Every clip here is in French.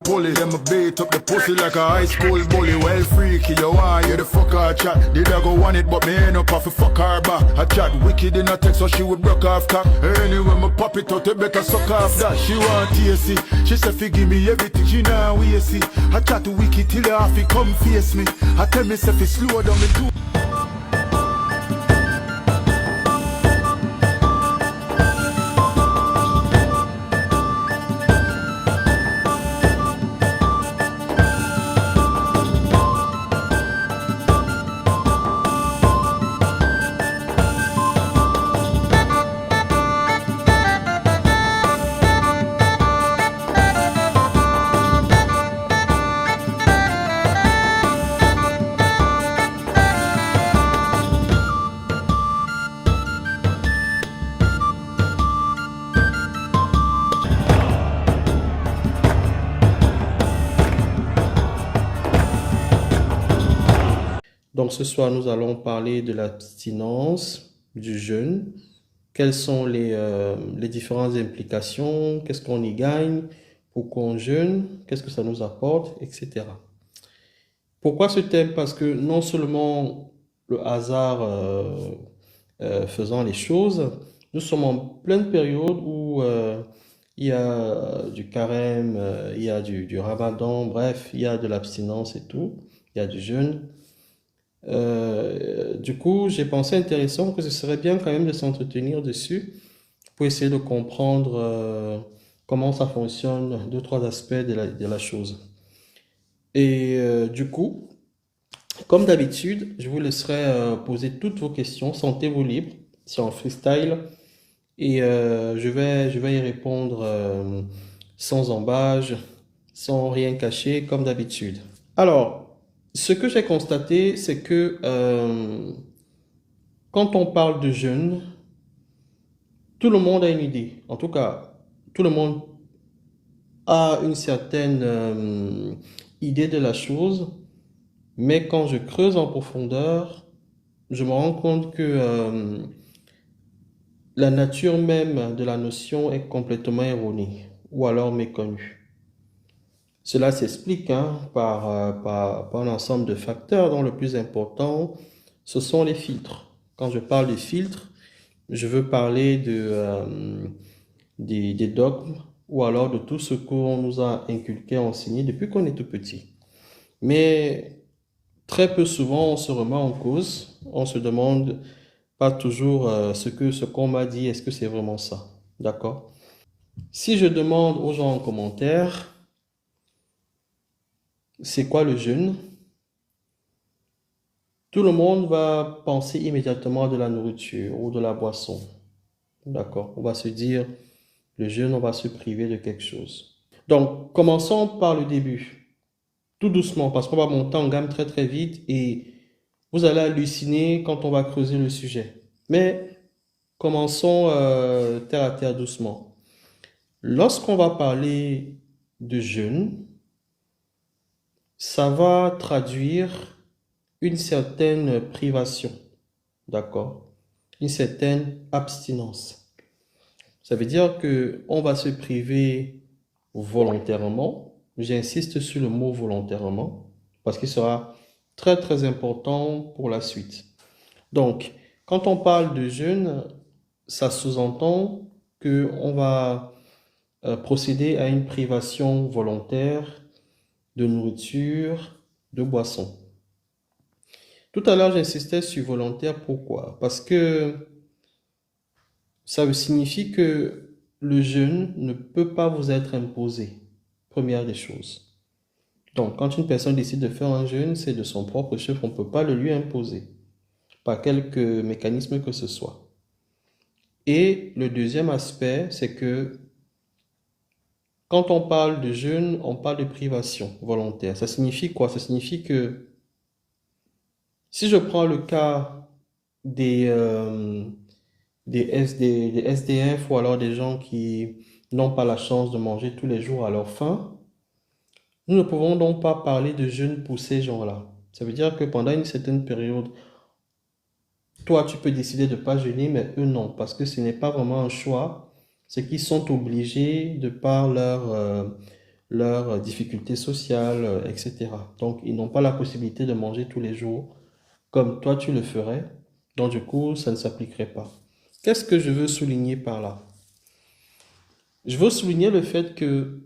Pulley, them a beat up the pussy like a high school bully. Well freaky, you want you the fuck her chat. Did I go want it, but me ain't up off a fuck her back. I chat wicked in a text, so she would broke off cock. Anyway, me pop it out, you better suck off that. She want TSC, she say fi give me everything, she nah we see. I chat to wicked till you have to come face me. I tell me say fi slow down me too. Donc ce soir, nous allons parler de l'abstinence, du jeûne, quelles sont les différentes implications, qu'est-ce qu'on y gagne, pourquoi on jeûne, qu'est-ce que ça nous apporte, etc. Pourquoi ce thème? Parce que non seulement le hasard faisant les choses, nous sommes en pleine période où il y a du carême, il y a du ramadan, bref, il y a de l'abstinence et tout, il y a du jeûne. Du coup, j'ai pensé intéressant que ce serait bien quand même de s'entretenir dessus pour essayer de comprendre comment ça fonctionne, deux, trois aspects de la chose. Et du coup, comme d'habitude, je vous laisserai poser toutes vos questions, sentez-vous libre, c'est en freestyle, et je vais y répondre sans embâge, sans rien cacher, comme d'habitude. Alors, ce que j'ai constaté, c'est que quand on parle de jeûne, tout le monde a une idée. En tout cas, tout le monde a une certaine idée de la chose. Mais quand je creuse en profondeur, je me rends compte que la nature même de la notion est complètement erronée ou alors méconnue. Cela s'explique par un ensemble de facteurs dont le plus important, ce sont les filtres. Quand je parle de filtres, je veux parler des dogmes ou alors de tout ce qu'on nous a inculqué, enseigné depuis qu'on est tout petit. Mais très peu souvent, on se remet en cause, on se demande pas toujours ce qu'on m'a dit, est-ce que c'est vraiment ça? D'accord? Si je demande aux gens en commentaire, c'est quoi le jeûne? Tout le monde va penser immédiatement de la nourriture ou de la boisson. D'accord? On va se dire, le jeûne, on va se priver de quelque chose. Donc, commençons par le début. Tout doucement, parce qu'on va monter en gamme très très vite et vous allez halluciner quand on va creuser le sujet. Mais commençons terre à terre doucement. Lorsqu'on va parler de jeûne, ça va traduire une certaine privation, d'accord? Une certaine abstinence. Ça veut dire qu'on va se priver volontairement. J'insiste sur le mot volontairement parce qu'il sera très très important pour la suite. Donc, quand on parle de jeûne, ça sous-entend qu'on va procéder à une privation volontaire de nourriture, de boisson. Tout à l'heure, j'insistais sur volontaire. Pourquoi? Parce que ça signifie que le jeûne ne peut pas vous être imposé. Première des choses. Donc, quand une personne décide de faire un jeûne, c'est de son propre chef, on ne peut pas le lui imposer par quelque mécanisme que ce soit. Et le deuxième aspect, c'est que quand on parle de jeûne, on parle de privation volontaire. Ça signifie quoi? Ça signifie que si je prends le cas des SDF ou alors des gens qui n'ont pas la chance de manger tous les jours à leur faim, nous ne pouvons donc pas parler de jeûne pour ces gens-là. Ça veut dire que pendant une certaine période, toi, tu peux décider de ne pas jeûner, mais eux non, parce que ce n'est pas vraiment un choix. C'est qu'ils sont obligés, de par leurs difficultés sociales, etc. Donc, ils n'ont pas la possibilité de manger tous les jours comme toi tu le ferais. Donc, du coup, ça ne s'appliquerait pas. Qu'est-ce que je veux souligner par là? Je veux souligner le fait que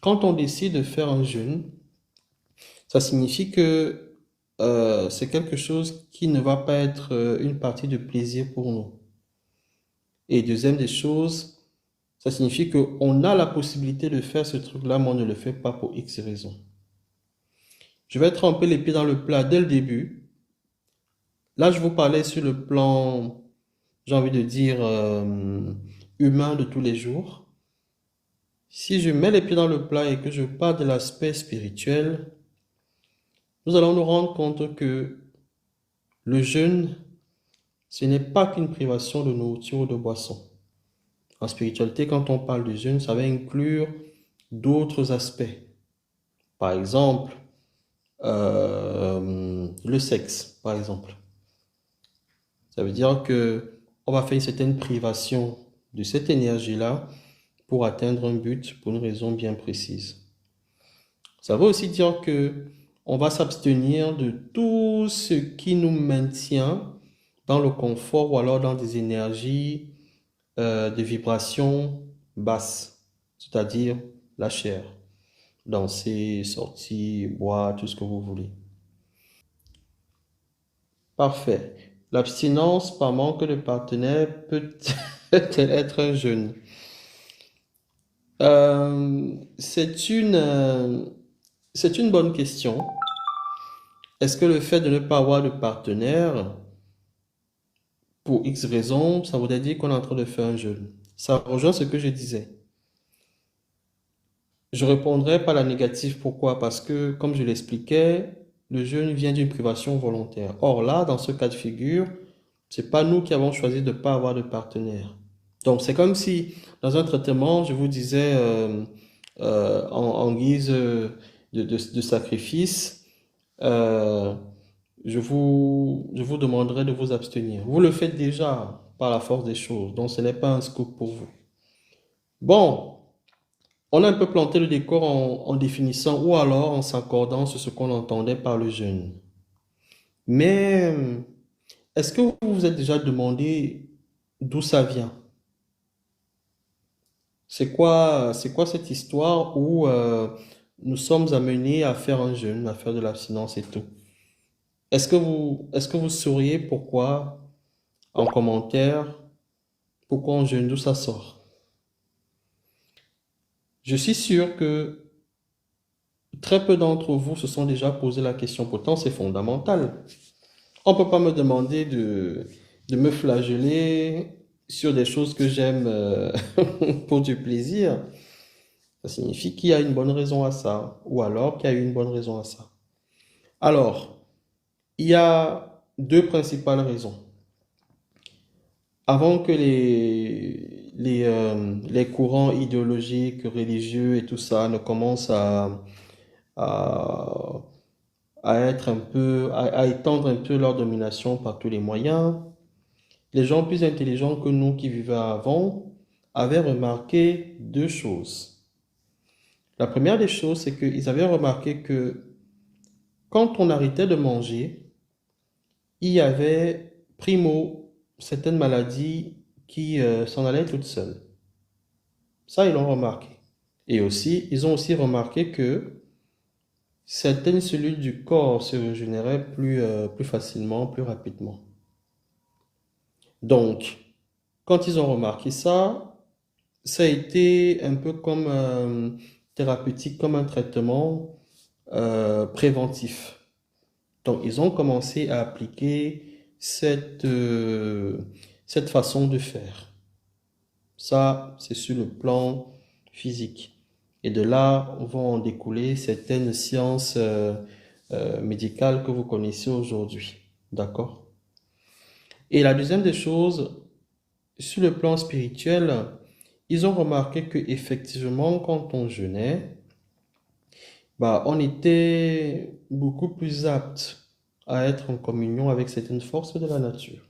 quand on décide de faire un jeûne, ça signifie que c'est quelque chose qui ne va pas être une partie de plaisir pour nous. Et deuxième des choses, ça signifie qu'on a la possibilité de faire ce truc-là, mais on ne le fait pas pour X raisons. Je vais être un peu les pieds dans le plat dès le début. Là, je vous parlais sur le plan, j'ai envie de dire, humain de tous les jours. Si je mets les pieds dans le plat et que je parle de l'aspect spirituel, nous allons nous rendre compte que le jeûne, ce n'est pas qu'une privation de nourriture ou de boisson. En spiritualité, quand on parle de jeûne, ça va inclure d'autres aspects. Par exemple, le sexe, par exemple. Ça veut dire que on va faire une certaine privation de cette énergie-là pour atteindre un but, pour une raison bien précise. Ça veut aussi dire que on va s'abstenir de tout ce qui nous maintient dans le confort ou alors dans des énergies de vibrations basses, c'est-à-dire la chair, danser, sortir, boire, tout ce que vous voulez. Parfait. L'abstinence par manque de partenaire peut-elle être un jeûne? C'est c'est une bonne question. Est-ce que le fait de ne pas avoir de partenaire, pour X raisons, ça voudrait dire qu'on est en train de faire un jeûne? Ça rejoint ce que je disais. Je répondrai par la négative. Pourquoi? Parce que, comme je l'expliquais, le jeûne vient d'une privation volontaire. Or là, dans ce cas de figure, c'est pas nous qui avons choisi de ne pas avoir de partenaire. Donc, c'est comme si, dans un traitement, je vous disais, en guise de sacrifice, euh, je vous demanderai de vous abstenir. Vous le faites déjà par la force des choses, donc ce n'est pas un scoop pour vous. Bon, on a un peu planté le décor en définissant ou alors en s'accordant sur ce qu'on entendait par le jeûne. Mais est-ce que vous vous êtes déjà demandé d'où ça vient? C'est quoi cette histoire où nous sommes amenés à faire un jeûne, à faire de l'abstinence et tout? Est-ce que vous sauriez pourquoi, en commentaire, pourquoi on jeûne, d'où ça sort? Je suis sûr que très peu d'entre vous se sont déjà posé la question, pourtant c'est fondamental. On ne peut pas me demander de me flageller sur des choses que j'aime pour du plaisir. Ça signifie qu'il y a une bonne raison à ça, ou alors qu'il y a eu une bonne raison à ça. Alors, il y a deux principales raisons. Avant que les courants idéologiques, religieux et tout ça ne commencent à, à être un peu, à étendre un peu leur domination par tous les moyens, les gens plus intelligents que nous qui vivaient avant avaient remarqué deux choses. La première des choses, c'est qu'ils avaient remarqué que quand on arrêtait de manger, il y avait, primo, certaines maladies qui s'en allaient toutes seules. Ça, ils l'ont remarqué. Et aussi, ils ont aussi remarqué que certaines cellules du corps se régénéraient plus facilement, plus rapidement. Donc, quand ils ont remarqué ça, ça a été un peu comme thérapeutique, comme un traitement préventif. Donc, ils ont commencé à appliquer cette façon de faire. Ça, c'est sur le plan physique. Et de là, vont en découler certaines sciences médicales que vous connaissez aujourd'hui. D'accord? Et la deuxième des choses, sur le plan spirituel, ils ont remarqué que effectivement, quand on jeûnait, bah, on était beaucoup plus apte à être en communion avec certaines forces de la nature,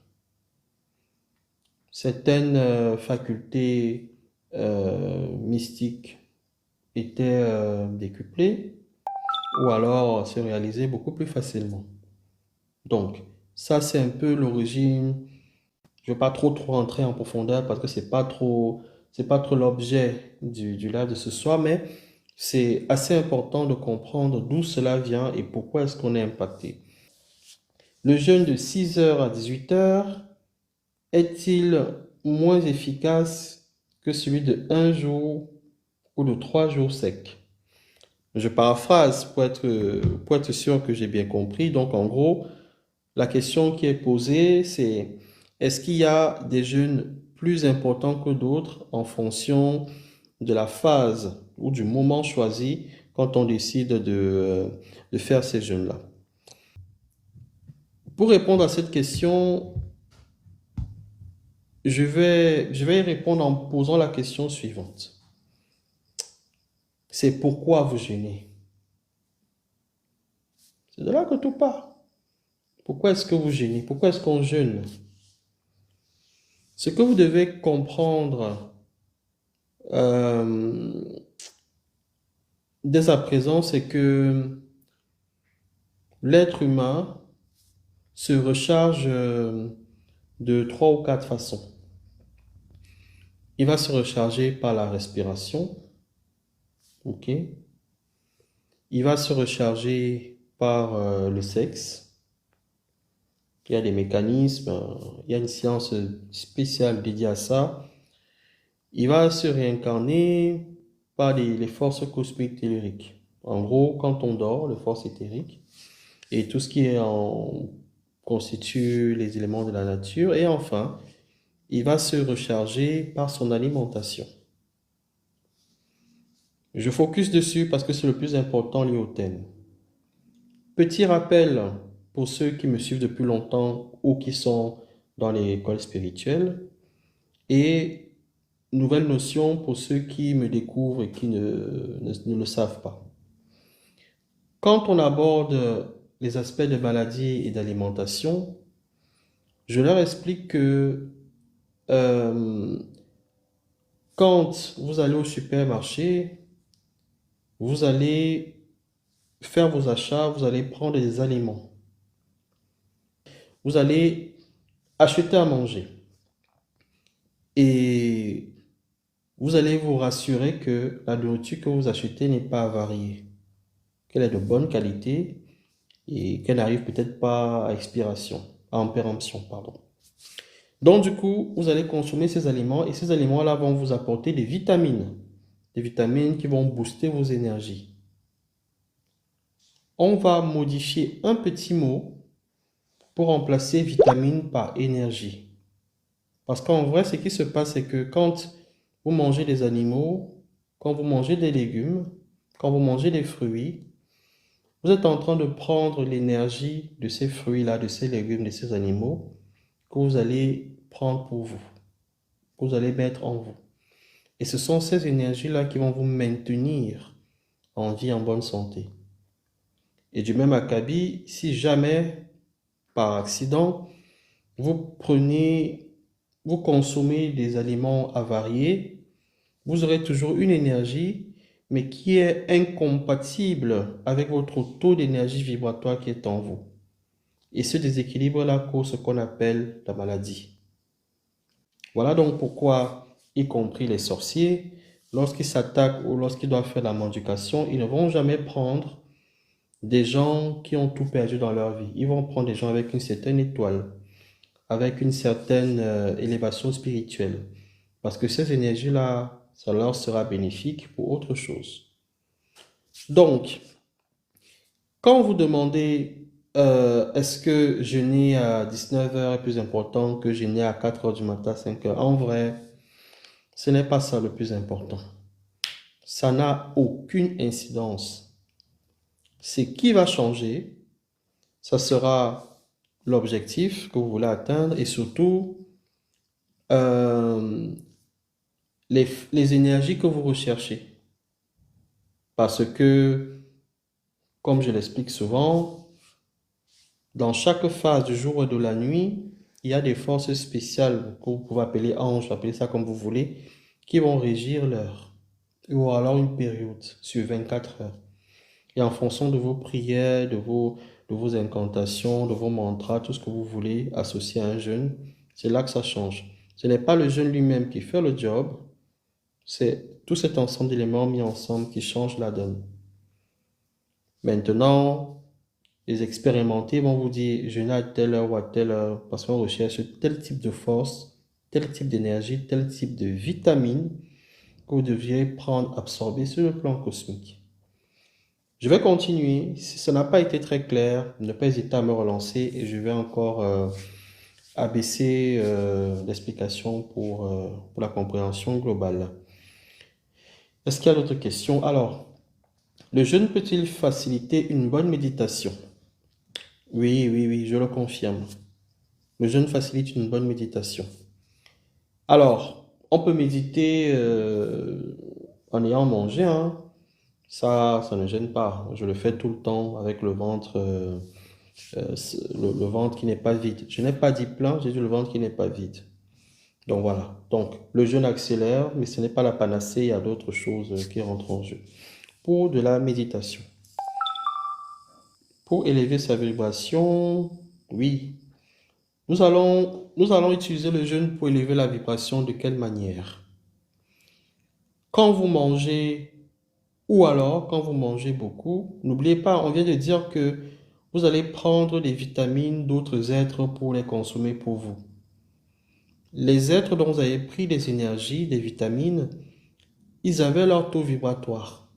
certaines facultés mystiques était décuplé ou alors se réalisait beaucoup plus facilement. Donc, ça, c'est un peu l'origine. Je ne vais pas trop rentrer en profondeur parce que c'est pas trop l'objet du live de ce soir, mais c'est assez important de comprendre d'où cela vient et pourquoi est-ce qu'on est impacté. Le jeûne de 6 heures à 18 heures est-il moins efficace que celui de 1 jour ou de 3 jours secs? Je paraphrase pour être sûr que j'ai bien compris. Donc, en gros, la question qui est posée, c'est est-ce qu'il y a des jeûnes plus importants que d'autres en fonction de la phase ou du moment choisi quand on décide de faire ces jeûnes-là? Pour répondre à cette question, je vais y répondre en posant la question suivante. C'est pourquoi vous jeûnez? C'est de là que tout part. Pourquoi est-ce que vous jeûnez? Pourquoi est-ce qu'on jeûne? Ce que vous devez comprendre dès à présent, c'est que l'être humain se recharge de 3 ou 4 façons. Il va se recharger par la respiration, ok? Il va se recharger par le sexe. Il y a des mécanismes, il y a une science spéciale dédiée à ça. Il va se réincarner par les forces cosmiques telluriques. En gros, quand on dort, les forces éthériques et tout ce qui constitue les éléments de la nature. Et enfin, il va se recharger par son alimentation. Je focus dessus parce que c'est le plus important lié au thème. Petit rappel pour ceux qui me suivent depuis longtemps ou qui sont dans l'école spirituelle et nouvelle notion pour ceux qui me découvrent et qui ne le savent pas. Quand on aborde les aspects de maladie et d'alimentation, je leur explique que quand vous allez au supermarché, vous allez faire vos achats, vous allez prendre des aliments. Vous allez acheter à manger. Et vous allez vous rassurer que la nourriture que vous achetez n'est pas avariée, qu'elle est de bonne qualité et qu'elle n'arrive peut-être pas à expiration, à péremption, pardon. Donc du coup, vous allez consommer ces aliments et ces aliments-là vont vous apporter des vitamines qui vont booster vos énergies. On va modifier un petit mot pour remplacer vitamine par énergie. Parce qu'en vrai, ce qui se passe, c'est que quand vous mangez des animaux, quand vous mangez des légumes, quand vous mangez des fruits, vous êtes en train de prendre l'énergie de ces fruits-là, de ces légumes, de ces animaux que vous allez prendre pour vous, que vous allez mettre en vous. Et ce sont ces énergies-là qui vont vous maintenir en vie, en bonne santé. Et du même acabit, si jamais, par accident, vous consommez des aliments avariés, vous aurez toujours une énergie, mais qui est incompatible avec votre taux d'énergie vibratoire qui est en vous. Et ce déséquilibre-là cause ce qu'on appelle la maladie. Voilà donc pourquoi, y compris les sorciers, lorsqu'ils s'attaquent ou lorsqu'ils doivent faire la mendication, ils ne vont jamais prendre des gens qui ont tout perdu dans leur vie. Ils vont prendre des gens avec une certaine étoile, avec une certaine élévation spirituelle. Parce que ces énergies-là, ça leur sera bénéfique pour autre chose. Donc, quand vous demandez est-ce que jeûner à 19 heures est plus important que jeûner à 4 heures du matin, 5 heures? En vrai, ce n'est pas ça le plus important. Ça n'a aucune incidence. Ce qui va changer, ça sera l'objectif que vous voulez atteindre et surtout les énergies que vous recherchez. Parce que, comme je l'explique souvent, dans chaque phase du jour et de la nuit, il y a des forces spéciales que vous pouvez appeler anges, appelez ça comme vous voulez, qui vont régir l'heure. ou alors une période sur 24 heures. Et en fonction de vos prières, de vos incantations, de vos mantras, tout ce que vous voulez associer à un jeûne, c'est là que ça change. Ce n'est pas le jeûne lui-même qui fait le job, c'est tout cet ensemble d'éléments mis ensemble qui change la donne. Maintenant, les expérimentés vont vous dire jeûner à telle heure ou à telle heure parce qu'on recherche tel type de force, tel type d'énergie, tel type de vitamine que vous deviez prendre, absorber sur le plan cosmique. Je vais continuer. Si ça n'a pas été très clair, ne pas hésiter à me relancer et je vais encore abaisser l'explication pour la compréhension globale. Est-ce qu'il y a d'autres questions? Alors, le jeûne peut-il faciliter une bonne méditation? Oui, oui, oui, je le confirme. Le jeûne facilite une bonne méditation. Alors, on peut méditer en ayant mangé, hein. Ça ne gêne pas. Je le fais tout le temps avec le ventre, le ventre qui n'est pas vide. Je n'ai pas dit plein, j'ai dit le ventre qui n'est pas vide. Donc voilà. Donc, le jeûne accélère, mais ce n'est pas la panacée. Il y a d'autres choses qui rentrent en jeu. Pour de la méditation. Pour élever sa vibration, oui. Nous allons utiliser le jeûne pour élever la vibration de quelle manière? Quand vous mangez, ou alors quand vous mangez beaucoup, n'oubliez pas, on vient de dire que vous allez prendre des vitamines d'autres êtres pour les consommer pour vous. Les êtres dont vous avez pris des énergies, des vitamines, ils avaient leur taux vibratoire,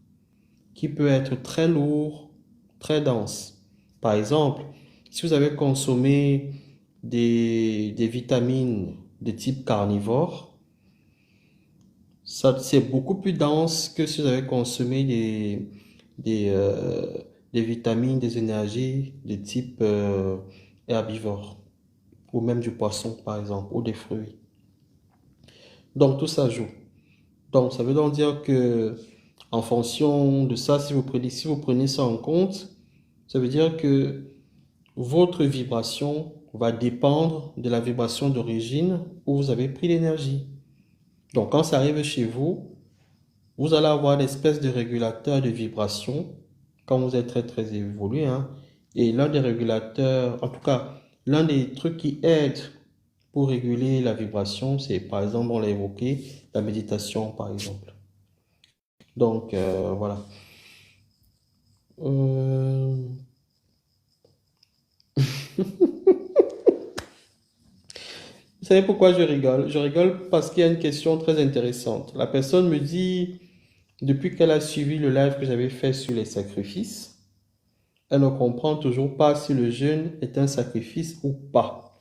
qui peut être très lourd, très dense. Par exemple, si vous avez consommé des vitamines de type carnivore, c'est beaucoup plus dense que si vous avez consommé des vitamines, des énergies de type herbivore, ou même du poisson, par exemple, ou des fruits. Donc, tout ça joue. Donc, ça veut donc dire que en fonction de ça, si vous prenez ça en compte, ça veut dire que votre vibration va dépendre de la vibration d'origine où vous avez pris l'énergie. Donc, quand ça arrive chez vous, vous allez avoir une espèce de régulateur de vibration quand vous êtes très très évolué, hein. Et l'un des régulateurs, en tout cas, l'un des trucs qui aide pour réguler la vibration, c'est par exemple, on l'a évoqué, la méditation par exemple. Donc, voilà. Vous savez pourquoi je rigole? Je rigole parce qu'il y a une question très intéressante. La personne me dit, depuis qu'elle a suivi le live que j'avais fait sur les sacrifices, elle ne comprend toujours pas si le jeûne est un sacrifice ou pas.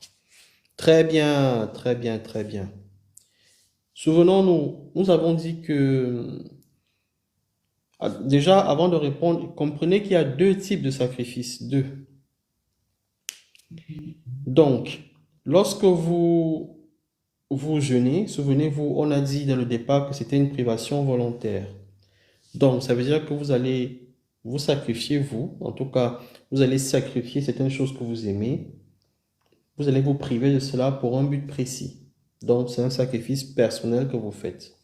Très bien, très bien, très bien. Souvenons-nous, nous avons dit que, déjà, avant de répondre, comprenez qu'il y a deux types de sacrifices, deux. Donc, lorsque vous jeûnez, souvenez-vous, on a dit dès le départ que c'était une privation volontaire. Donc, ça veut dire que vous allez vous sacrifier, vous, en tout cas, vous allez sacrifier certaines choses que vous aimez. Vous allez vous priver de cela pour un but précis. Donc, c'est un sacrifice personnel que vous faites.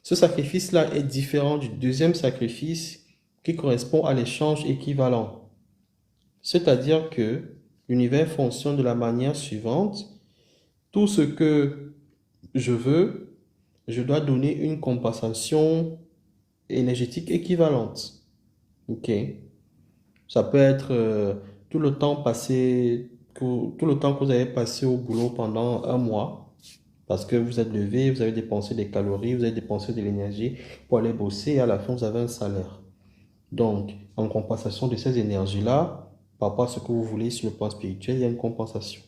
Ce sacrifice-là est différent du deuxième sacrifice qui correspond à l'échange équivalent. C'est-à-dire que l'univers fonctionne de la manière suivante. Tout ce que je veux, je dois donner une compensation énergétique équivalente. Ok? Ça peut être tout le temps que vous avez passé au boulot pendant un mois, parce que vous êtes levé, vous avez dépensé des calories, vous avez dépensé de l'énergie pour aller bosser et à la fin, vous avez un salaire. Donc, en compensation de ces énergies-là, par rapport à ce que vous voulez sur le plan spirituel, il y a une compensation.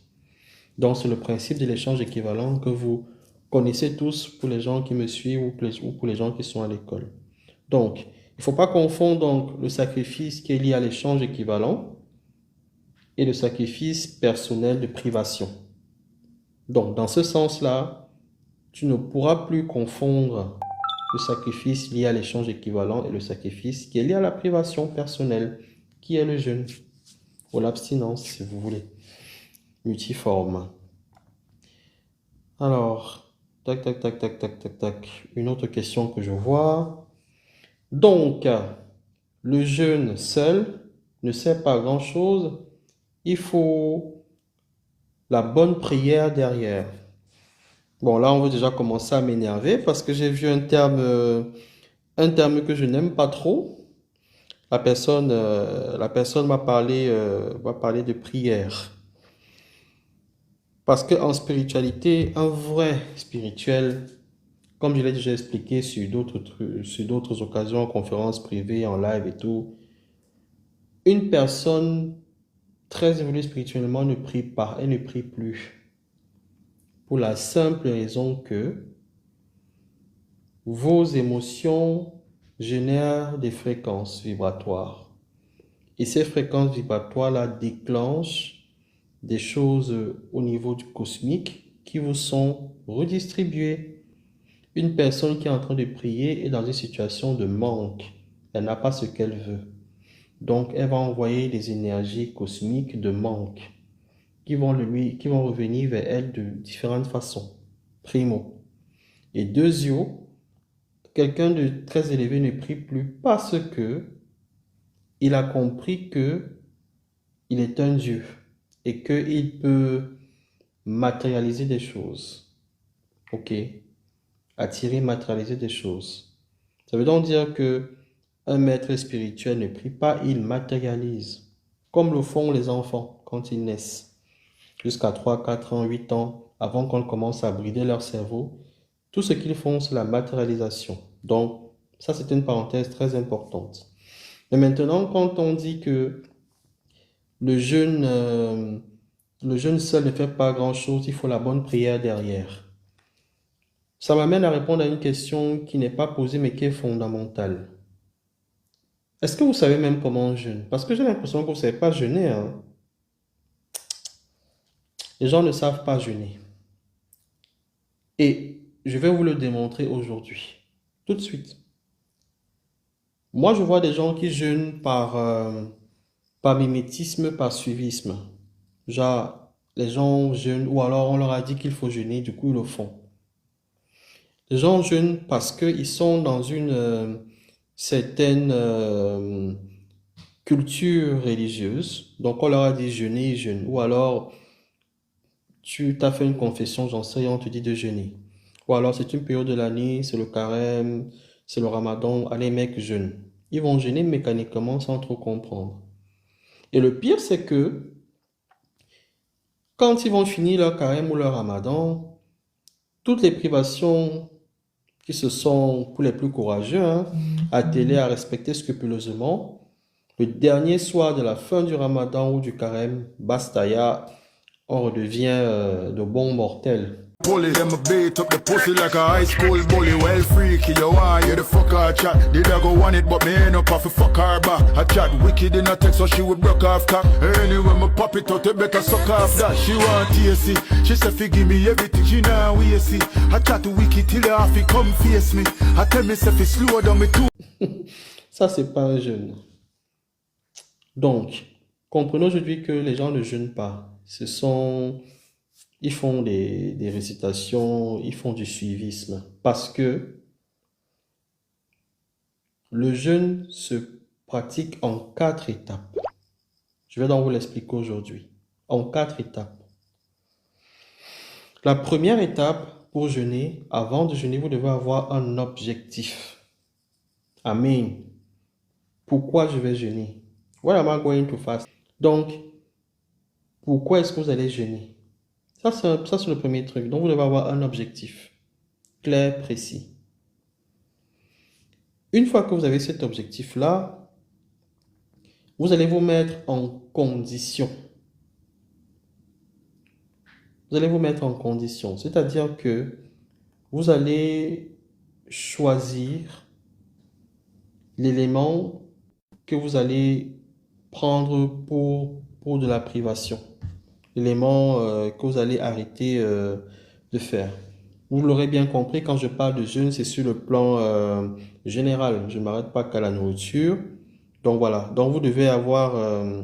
Donc, c'est le principe de l'échange équivalent que vous connaissez tous pour les gens qui me suivent ou pour les gens qui sont à l'école. Donc, il ne faut pas confondre donc, le sacrifice qui est lié à l'échange équivalent et le sacrifice personnel de privation. Donc, dans ce sens-là, tu ne pourras plus confondre le sacrifice lié à l'échange équivalent et le sacrifice qui est lié à la privation personnelle, qui est le jeûne ou l'abstinence, si vous voulez, multiforme. Alors, Tac, tac, tac, tac, tac, tac, tac. Une autre question que je vois. Donc, le jeûne seul ne sert pas à grand-chose. Il faut la bonne prière derrière. Bon, là, on va déjà commencer à m'énerver parce que j'ai vu un terme que je n'aime pas trop. La personne m'a parlé de prière. Parce qu'en spiritualité, un vrai spirituel, comme je l'ai déjà expliqué sur d'autres occasions, en conférences privées, en live et tout, une personne très évoluée spirituellement ne prie pas, elle ne prie plus. Pour la simple raison que vos émotions génèrent des fréquences vibratoires. Et ces fréquences vibratoires-là déclenchent des choses au niveau du cosmique qui vous sont redistribuées. Une personne qui est en train de prier est dans une situation de manque. Elle n'a pas ce qu'elle veut. Donc, elle va envoyer des énergies cosmiques de manque qui vont revenir vers elle de différentes façons. Primo. Et deuxio, quelqu'un de très élevé ne prie plus parce que il a compris que il est un Dieu et qu'il peut matérialiser des choses. Ok? Attirer, matérialiser des choses. Ça veut donc dire que un maître spirituel ne prie pas, il matérialise. Comme le font les enfants quand ils naissent. Jusqu'à 3, 4 ans, 8 ans, avant qu'on commence à brider leur cerveau, tout ce qu'ils font, c'est la matérialisation. Donc, ça, c'est une parenthèse très importante. Mais maintenant, quand on dit que le jeûne seul ne fait pas grand-chose, il faut la bonne prière derrière. Ça m'amène à répondre à une question qui n'est pas posée, mais qui est fondamentale. Est-ce que vous savez même comment on jeûne? Parce que j'ai l'impression que vous ne savez pas jeûner, hein. Les gens ne savent pas jeûner. Et je vais vous le démontrer aujourd'hui, tout de suite. Moi, je vois des gens qui jeûnent par mimétisme, par suivisme. Genre, les gens jeûnent, ou alors on leur a dit qu'il faut jeûner, du coup ils le font. Les gens jeûnent parce qu'ils sont dans une certaine culture religieuse. Donc on leur a dit jeûner, ils jeûnent. Ou alors tu t'as fait une confession, j'en sais rien, on te dit de jeûner. Ou alors c'est une période de l'année, c'est le carême, c'est le ramadan, allez mec, jeûne. Ils vont jeûner mécaniquement sans trop comprendre. Et le pire, c'est que quand ils vont finir leur carême ou leur ramadan, toutes les privations qui se sont, pour les plus courageux, attelés à respecter scrupuleusement, le dernier soir de la fin du ramadan ou du carême, bastaya, on redevient de bons mortels. Bully, them a beat up the pussy like a high school bully. Well, freaky, you want you the fuck her chat. Did I go want it, but me ain't up off a fuck her back. I chat wicked in a text, so she would broke off cock. Anyway, me pop it out, you better suck off that. She want TSC, she said, fi give me everything, she now we see. I chat wicked till you have to come face me. I tell me, say, fi slow down me too. Ça, c'est pas un jeûne. Donc, comprenez aujourd'hui que les gens ne jeûnent pas. Ils font des récitations, ils font du suivisme. Parce que le jeûne se pratique en 4 étapes. Je vais donc vous l'expliquer aujourd'hui. En 4 étapes. La première étape pour jeûner, avant de jeûner, vous devez avoir un objectif. Amen. Pourquoi je vais jeûner? What am I going to fast? Donc, pourquoi est-ce que vous allez jeûner? Ça, c'est le premier truc. Donc, vous devez avoir un objectif clair, précis. Une fois que vous avez cet objectif-là, vous allez vous mettre en condition. Vous allez vous mettre en condition. C'est-à-dire que vous allez choisir l'élément que vous allez prendre pour de la privation. L'élément que vous allez arrêter de faire. Vous l'aurez bien compris, quand je parle de jeûne, c'est sur le plan général. Je ne m'arrête pas qu'à la nourriture. Donc voilà. Donc vous devez avoir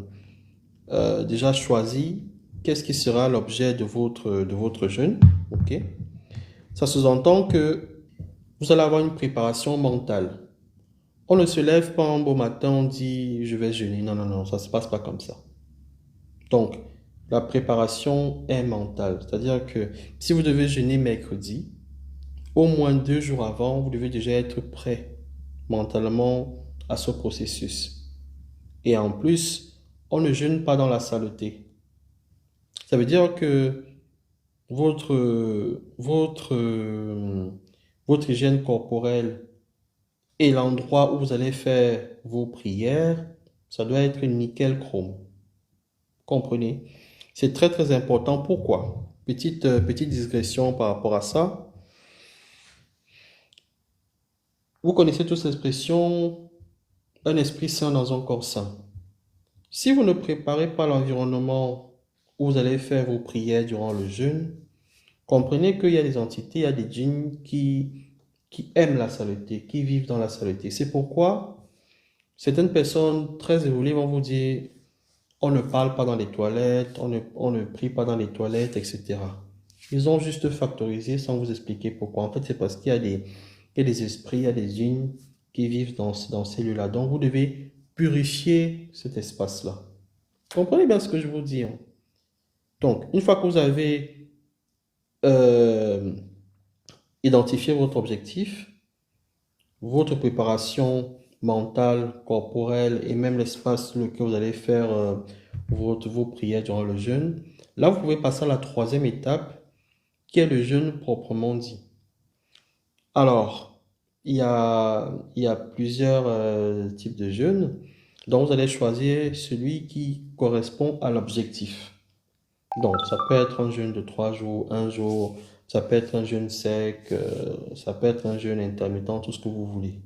déjà choisi qu'est-ce qui sera l'objet de votre jeûne. Ok. Ça sous-entend que vous allez avoir une préparation mentale. On ne se lève pas un beau matin, on dit je vais jeûner. Non, non, non, ça ne se passe pas comme ça. Donc, la préparation est mentale. C'est-à-dire que si vous devez jeûner mercredi, au moins 2 jours avant, vous devez déjà être prêt mentalement à ce processus. Et en plus, on ne jeûne pas dans la saleté. Ça veut dire que votre, votre hygiène corporelle et l'endroit où vous allez faire vos prières, ça doit être nickel chrome. Comprenez? C'est très très important. Pourquoi? Petite digression par rapport à ça. Vous connaissez tous l'expression un esprit sain dans un corps sain. Si vous ne préparez pas l'environnement où vous allez faire vos prières durant le jeûne, comprenez qu'il y a des entités, il y a des djinns qui aiment la saleté, qui vivent dans la saleté. C'est pourquoi certaines personnes très évoluées vont vous dire on ne parle pas dans les toilettes, on ne prie pas dans les toilettes, etc. Ils ont juste factorisé sans vous expliquer pourquoi. En fait, c'est parce qu'il y a des esprits, il y a des djinns qui vivent dans ces lieux-là. Donc, vous devez purifier cet espace-là. Comprenez bien ce que je vous dis, hein. Donc, une fois que vous avez euh, identifié votre objectif, votre préparation mentale, corporelle et même l'espace dans lequel vous allez faire vos prières durant le jeûne, là, vous pouvez passer à la troisième étape qui est le jeûne proprement dit. Alors, il y a plusieurs types de jeûnes. Donc, vous allez choisir celui qui correspond à l'objectif. Donc, ça peut être un jeûne de 3 jours, un jour, ça peut être un jeûne sec, ça peut être un jeûne intermittent, tout ce que vous voulez.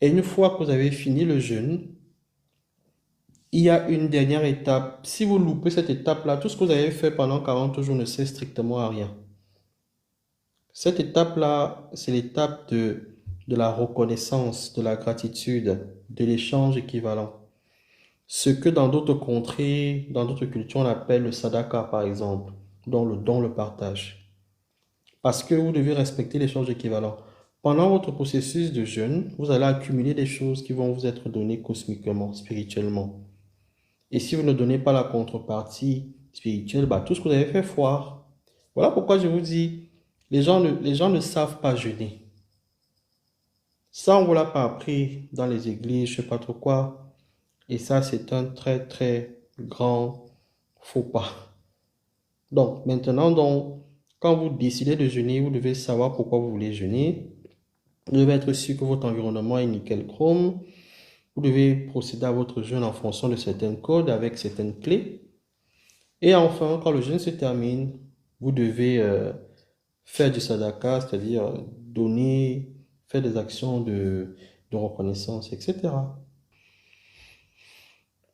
Et une fois que vous avez fini le jeûne, il y a une dernière étape. Si vous loupez cette étape-là, tout ce que vous avez fait pendant 40 jours ne sert strictement à rien. Cette étape-là, c'est l'étape de la reconnaissance, de la gratitude, de l'échange équivalent. Ce que dans d'autres contrées, dans d'autres cultures, on appelle le sadaka, par exemple, dont le don, le partage. Parce que vous devez respecter l'échange équivalent. Pendant votre processus de jeûne, vous allez accumuler des choses qui vont vous être données cosmiquement, spirituellement. Et si vous ne donnez pas la contrepartie spirituelle, bah, tout ce que vous avez fait foire. Voilà pourquoi je vous dis, les gens ne savent pas jeûner. Ça, on ne vous l'a pas appris dans les églises, je ne sais pas trop quoi. Et ça, c'est un très, très grand faux pas. Donc, maintenant, quand vous décidez de jeûner, vous devez savoir pourquoi vous voulez jeûner. Vous devez être sûr que votre environnement est nickel chrome. Vous devez procéder à votre jeûne en fonction de certains codes avec certaines clés. Et enfin, quand le jeûne se termine, vous devez faire du sadaka, c'est-à-dire donner, faire des actions de reconnaissance, etc.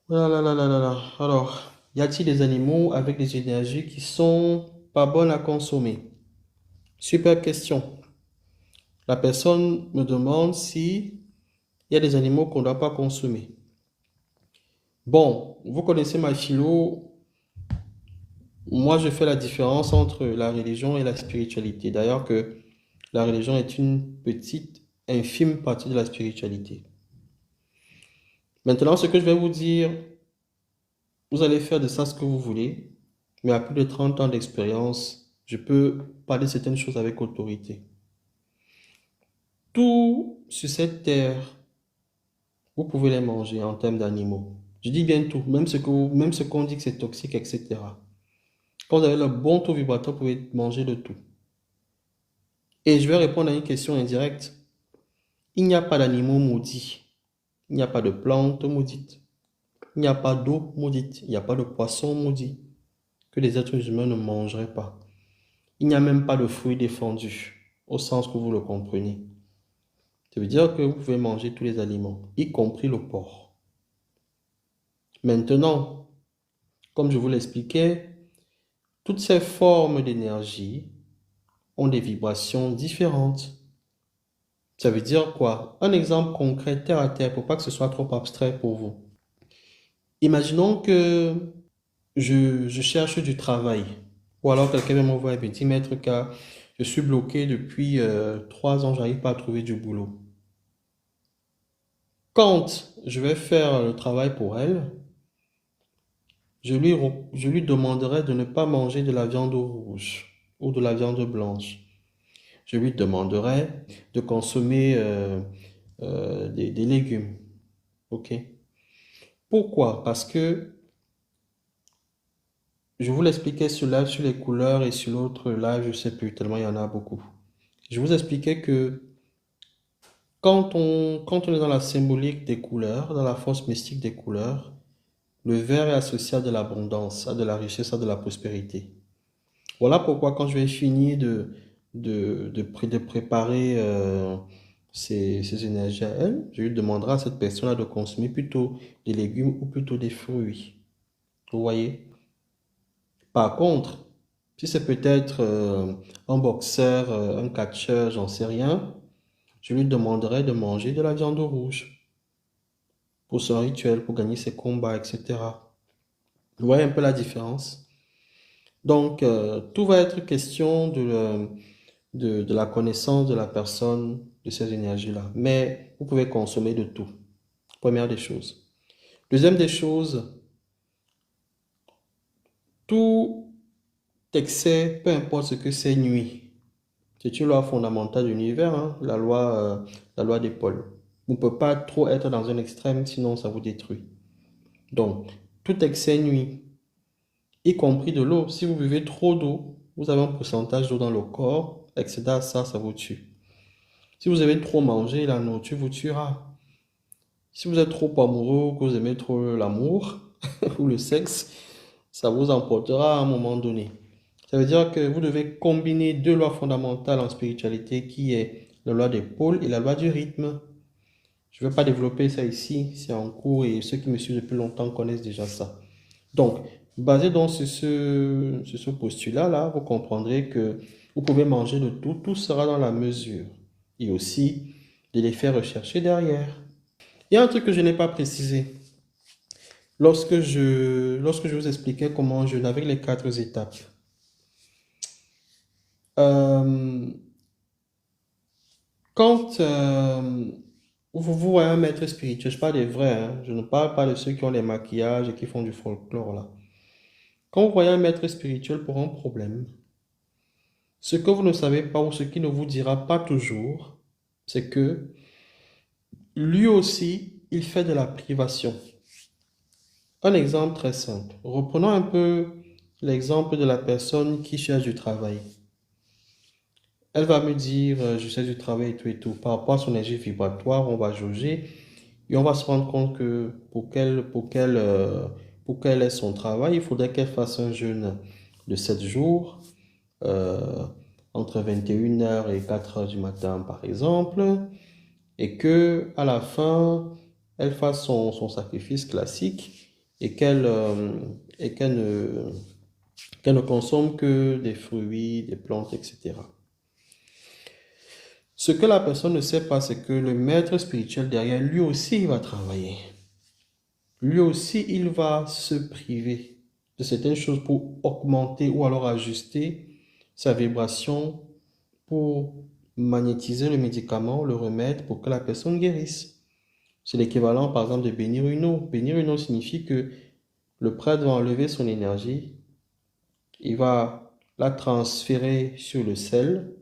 Ah là là là là là. Alors, y a-t-il des animaux avec des énergies qui sont pas bonnes à consommer? Super question. La personne me demande si il y a des animaux qu'on ne doit pas consommer. Bon, vous connaissez ma philo. Moi, je fais la différence entre la religion et la spiritualité. D'ailleurs, que la religion est une petite, infime partie de la spiritualité. Maintenant, ce que je vais vous dire, vous allez faire de ça ce que vous voulez, mais à plus de 30 ans d'expérience, je peux parler de certaines choses avec autorité. Tout sur cette terre, vous pouvez les manger en termes d'animaux. Je dis bien tout, même ce qu'on dit que c'est toxique, etc. Quand vous avez le bon taux vibratoire, vous pouvez manger de tout. Et je vais répondre à une question indirecte. Il n'y a pas d'animaux maudits. Il n'y a pas de plantes maudites. Il n'y a pas d'eau maudite. Il n'y a pas de poisson maudit que les êtres humains ne mangeraient pas. Il n'y a même pas de fruits défendus, au sens que vous le comprenez. Ça veut dire que vous pouvez manger tous les aliments, y compris le porc. Maintenant, comme je vous l'expliquais, toutes ces formes d'énergie ont des vibrations différentes. Ça veut dire quoi? Un exemple concret, terre à terre, pour pas que ce soit trop abstrait pour vous. Imaginons que je cherche du travail. Ou alors quelqu'un vient m'envoyer un petit maître K, Je suis bloqué depuis 3 ans, j'arrive pas à trouver du boulot. Quand je vais faire le travail pour elle, je lui demanderai de ne pas manger de la viande rouge ou de la viande blanche. Je lui demanderai de consommer des légumes. OK? Pourquoi? Parce que je vous l'expliquais sur live sur les couleurs et sur l'autre live, je ne sais plus, tellement il y en a beaucoup. Je vous expliquais que quand on est dans la symbolique des couleurs, dans la force mystique des couleurs, le vert est associé à de l'abondance, à de la richesse, à de la prospérité. Voilà pourquoi quand je vais finir de préparer ces énergies à elle, je lui demanderai à cette personne-là de consommer plutôt des légumes ou plutôt des fruits. Vous voyez? Par contre, si c'est peut-être un boxeur, un catcheur, j'en sais rien, je lui demanderai de manger de la viande rouge pour son rituel, pour gagner ses combats, etc. Vous voyez un peu la différence? Donc, tout va être question de la connaissance de la personne, de ces énergies-là. Mais vous pouvez consommer de tout. Première des choses. Deuxième des choses, tout excès, peu importe ce que c'est, nuit. C'est une loi fondamentale de l'univers, hein, la loi des pôles. Vous ne pouvez pas trop être dans un extrême, sinon ça vous détruit. Donc, tout excès nuit, y compris de l'eau. Si vous buvez trop d'eau, vous avez un pourcentage d'eau dans le corps, excédé à ça, ça vous tue. Si vous avez trop mangé, la nourriture vous tuera. Si vous êtes trop amoureux, que vous aimez trop l'amour ou le sexe, ça vous emportera à un moment donné. Ça veut dire que vous devez combiner deux lois fondamentales en spiritualité qui est la loi des pôles et la loi du rythme. Je ne vais pas développer ça ici, c'est en cours et ceux qui me suivent depuis longtemps connaissent déjà ça. Donc, basé donc sur ce postulat-là, vous comprendrez que vous pouvez manger de tout, tout sera dans la mesure. Et aussi de les faire rechercher derrière. Il y a un truc que je n'ai pas précisé. Lorsque je vous expliquais comment je navigue les 4 étapes, euh, quand vous voyez un maître spirituel, je parle des vrais, hein, je ne parle pas de ceux qui ont les maquillages et qui font du folklore là. Quand vous voyez un maître spirituel pour un problème, ce que vous ne savez pas ou ce qui ne vous dira pas toujours, c'est que lui aussi, il fait de la privation. Un exemple très simple. Reprenons un peu l'exemple de la personne qui cherche du travail. Elle va me dire, je cherche du travail et tout et tout. Par rapport à son énergie vibratoire, on va jauger et on va se rendre compte que pour qu'elle ait son travail, il faudrait qu'elle fasse un jeûne de 7 jours, euh, entre 21 heures et 4 heures du matin, par exemple, et que à la fin, elle fasse son sacrifice classique et qu'elle ne consomme que des fruits, des plantes, etc. Ce que la personne ne sait pas, c'est que le maître spirituel derrière, lui aussi, il va travailler. Lui aussi, il va se priver de certaines choses pour augmenter ou alors ajuster sa vibration pour magnétiser le médicament, le remède pour que la personne guérisse. C'est l'équivalent, par exemple, de bénir une eau. Bénir une eau signifie que le prêtre va enlever son énergie, il va la transférer sur le sel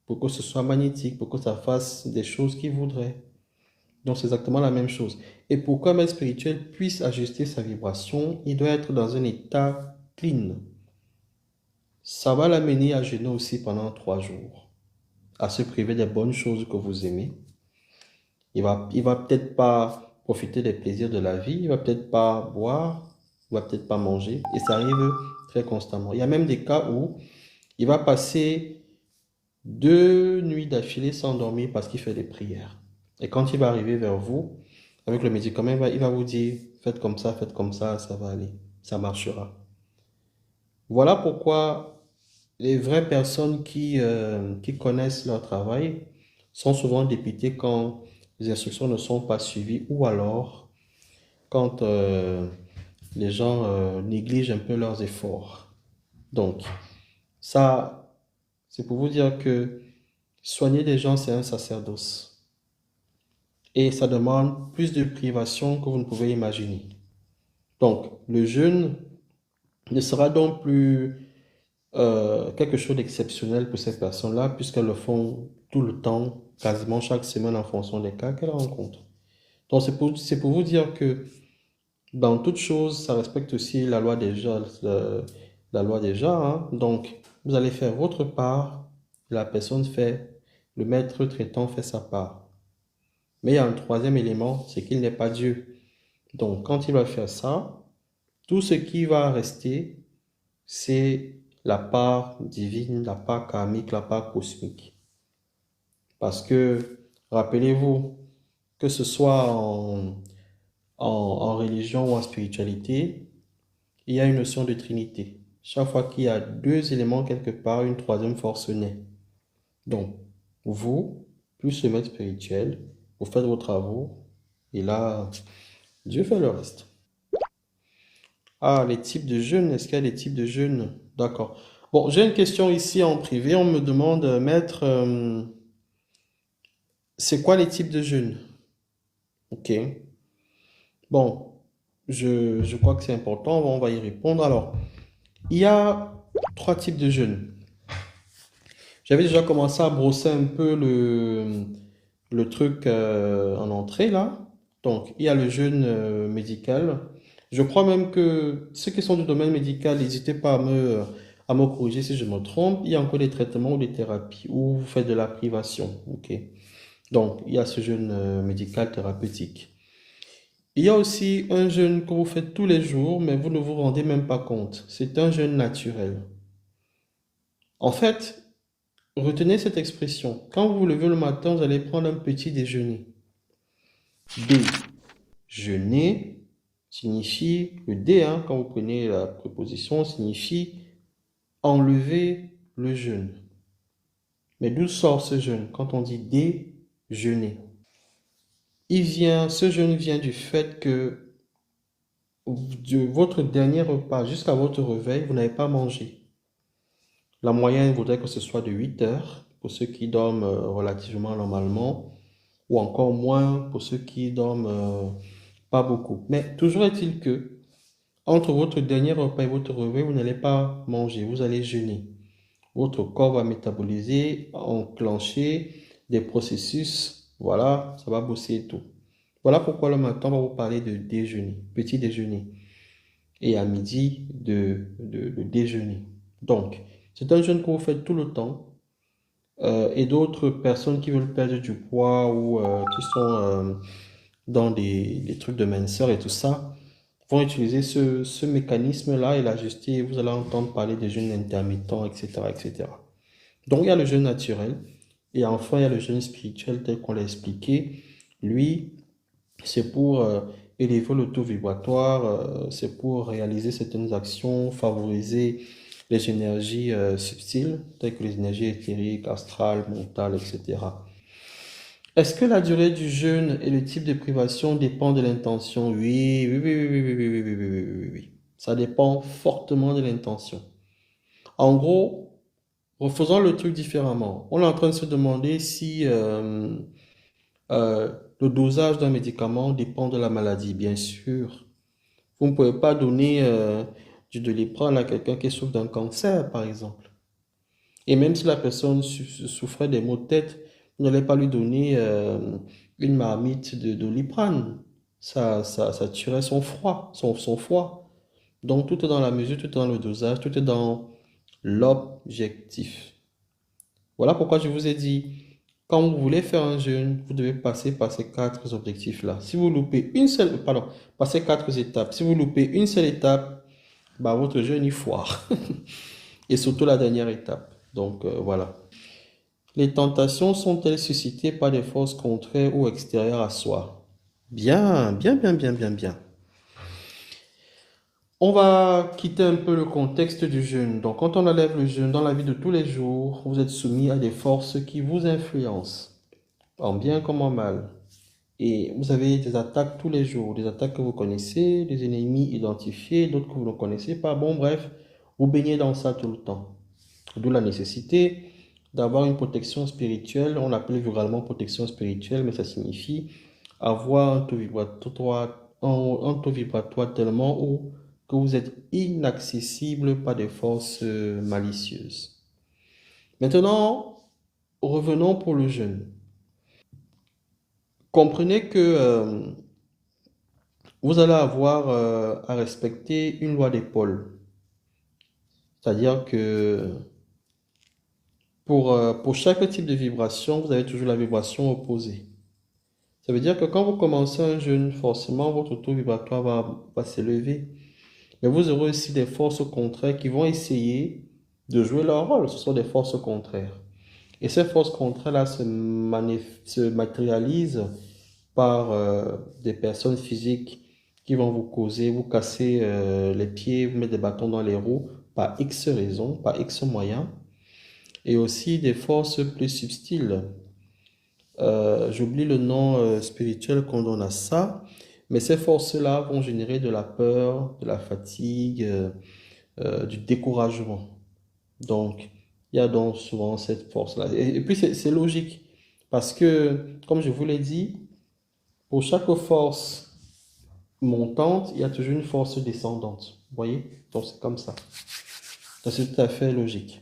pour que ce soit magnétique, pour que ça fasse des choses qu'il voudrait. Donc c'est exactement la même chose. Et pour qu'un maître spirituel puisse ajuster sa vibration, il doit être dans un état clean. Ça va l'amener à jeûner aussi pendant 3 jours, à se priver des bonnes choses que vous aimez. Il va peut-être pas profiter des plaisirs de la vie, il va peut-être pas boire, il va peut-être pas manger. Et ça arrive très constamment. Il y a même des cas où il va passer 2 nuits d'affilée sans dormir parce qu'il fait des prières. Et quand il va arriver vers vous, avec le médicament, il va vous dire, faites comme ça, ça va aller, ça marchera. Voilà pourquoi les vraies personnes qui connaissent leur travail sont souvent dépitées quand les instructions ne sont pas suivies ou alors quand les gens négligent un peu leurs efforts. Donc, ça, C'est pour vous dire que soigner des gens, c'est un sacerdoce. Et ça demande plus de privation que vous ne pouvez imaginer. Donc, le jeûne ne sera donc plus quelque chose d'exceptionnel pour ces personnes-là, puisqu'elles le font tout le temps, quasiment chaque semaine en fonction des cas qu'elles rencontrent. Donc, c'est pour vous dire que dans toute chose, ça respecte aussi la loi déjà, la loi déjà, hein. Donc, vous allez faire votre part, la personne fait, le maître traitant fait sa part. Mais il y a un troisième élément, c'est qu'il n'est pas Dieu. Donc, quand il va faire ça, tout ce qui va rester, c'est la part divine, la part karmique, la part cosmique. Parce que, rappelez-vous, que ce soit en religion ou en spiritualité, il y a une notion de trinité. Chaque fois qu'il y a deux éléments quelque part, une troisième force naît. Donc, vous, plus le maître spirituel, vous faites vos travaux, et là, Dieu fait le reste. Ah, les types de jeûnes, est-ce qu'il y a des types de jeûnes? D'accord. Bon, j'ai une question ici en privé. On me demande, maître, c'est quoi les types de jeûnes? Ok. Bon, je crois que c'est important. On va y répondre. Alors, il y a trois types de jeûnes. J'avais déjà commencé à brosser un peu le truc en entrée là. Donc, il y a le jeûne médical. Je crois même que ceux qui sont du domaine médical, n'hésitez pas à me corriger si je me trompe. Il y a encore des traitements ou des thérapies où vous faites de la privation. Ok. Donc, il y a ce jeûne médical thérapeutique. Il y a aussi un jeûne que vous faites tous les jours, mais vous ne vous rendez même pas compte. C'est un jeûne naturel. En fait, retenez cette expression. Quand vous vous levez le matin, vous allez prendre un petit déjeuner. Déjeuner signifie, le D, hein, quand vous prenez la préposition, signifie enlever le jeûne. Mais d'où sort ce jeûne quand on dit déjeuner? Ce jeûne vient du fait que de votre dernier repas jusqu'à votre réveil, vous n'avez pas mangé. La moyenne voudrait que ce soit de 8 heures pour ceux qui dorment relativement normalement, ou encore moins pour ceux qui dorment pas beaucoup. Mais toujours est-il que entre votre dernier repas et votre réveil, vous n'allez pas manger, vous allez jeûner. Votre corps va métaboliser, enclencher des processus, voilà, ça va bosser et tout. Voilà pourquoi le matin, on va vous parler de déjeuner, petit déjeuner. Et à midi, de déjeuner. Donc, c'est un jeûne que vous faites tout le temps. Et d'autres personnes qui veulent perdre du poids ou qui sont dans des trucs de minceur et tout ça, vont utiliser ce mécanisme-là et l'ajuster. Vous allez entendre parler des jeûnes intermittents, etc., etc. Donc, il y a le jeûne naturel. Et enfin, il y a le jeûne spirituel tel qu'on l'a expliqué. Lui, c'est pour élever le taux vibratoire, c'est pour réaliser certaines actions, favoriser les énergies subtiles, telles que les énergies éthériques, astrales, mentales, etc. Est-ce que la durée du jeûne et le type de privation dépend de l'intention? Oui, oui, oui, oui, oui, oui, oui, oui, oui, oui, oui, oui, oui. Ça dépend fortement de l'intention. En gros, refaisons le truc différemment. On est en train de se demander si le dosage d'un médicament dépend de la maladie, bien sûr. Vous ne pouvez pas donner du Doliprane à quelqu'un qui souffre d'un cancer, par exemple. Et même si la personne souffrait des maux de tête, vous n'allez pas lui donner une marmite de Doliprane. Ça tuerait son froid, son foie. Donc tout est dans la mesure, tout est dans le dosage, tout est dans l'objectif. Voilà pourquoi je vous ai dit, quand vous voulez faire un jeûne, vous devez passer par ces quatre objectifs-là. Si vous loupez par ces quatre étapes. Si vous loupez une seule étape, bah, votre jeûne il foire. Et surtout la dernière étape. Donc voilà. Les tentations sont-elles suscitées par des forces contraires ou extérieures à soi? Bien, bien, bien, bien, bien, bien. On va quitter un peu le contexte du jeûne. Donc, quand on enlève le jeûne dans la vie de tous les jours, vous êtes soumis à des forces qui vous influencent, en bien comme en mal. Et vous avez des attaques tous les jours, des attaques que vous connaissez, des ennemis identifiés, d'autres que vous ne connaissez pas. Bon, bref, vous baignez dans ça tout le temps. D'où la nécessité d'avoir une protection spirituelle. On l'appelle vulgairement protection spirituelle, mais ça signifie avoir un taux vibratoire tellement haut que vous êtes inaccessible par des forces malicieuses. Maintenant, revenons pour le jeûne. Comprenez que vous allez avoir à respecter une loi d'épaule. C'est-à-dire que pour chaque type de vibration, vous avez toujours la vibration opposée. Ça veut dire que quand vous commencez un jeûne, forcément, votre taux vibratoire va s'élever. Mais vous aurez aussi des forces contraires qui vont essayer de jouer leur rôle. Ce sont des forces contraires. Et ces forces contraires-là se matérialisent par des personnes physiques qui vont vous causer, vous casser les pieds, vous mettre des bâtons dans les roues par X raisons, par X moyens. Et aussi des forces plus subtiles. J'oublie le nom spirituel qu'on donne à ça, mais ces forces-là vont générer de la peur, de la fatigue, du découragement. Donc, il y a donc souvent cette force-là. Et puis, c'est logique, parce que, comme je vous l'ai dit, pour chaque force montante, il y a toujours une force descendante. Vous voyez? Donc, c'est comme ça. Donc, c'est tout à fait logique.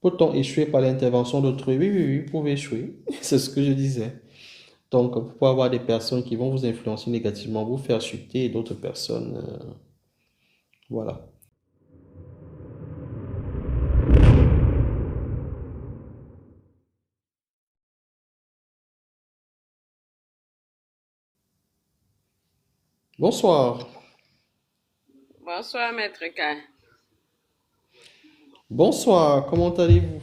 Peut-on échouer par l'intervention d'autrui? Oui, oui, oui, vous pouvez échouer. C'est ce que je disais. Donc, vous pouvez avoir des personnes qui vont vous influencer négativement, vous faire chuter, et d'autres personnes, voilà. Bonsoir. Bonsoir, Maître K. Bonsoir, comment allez-vous?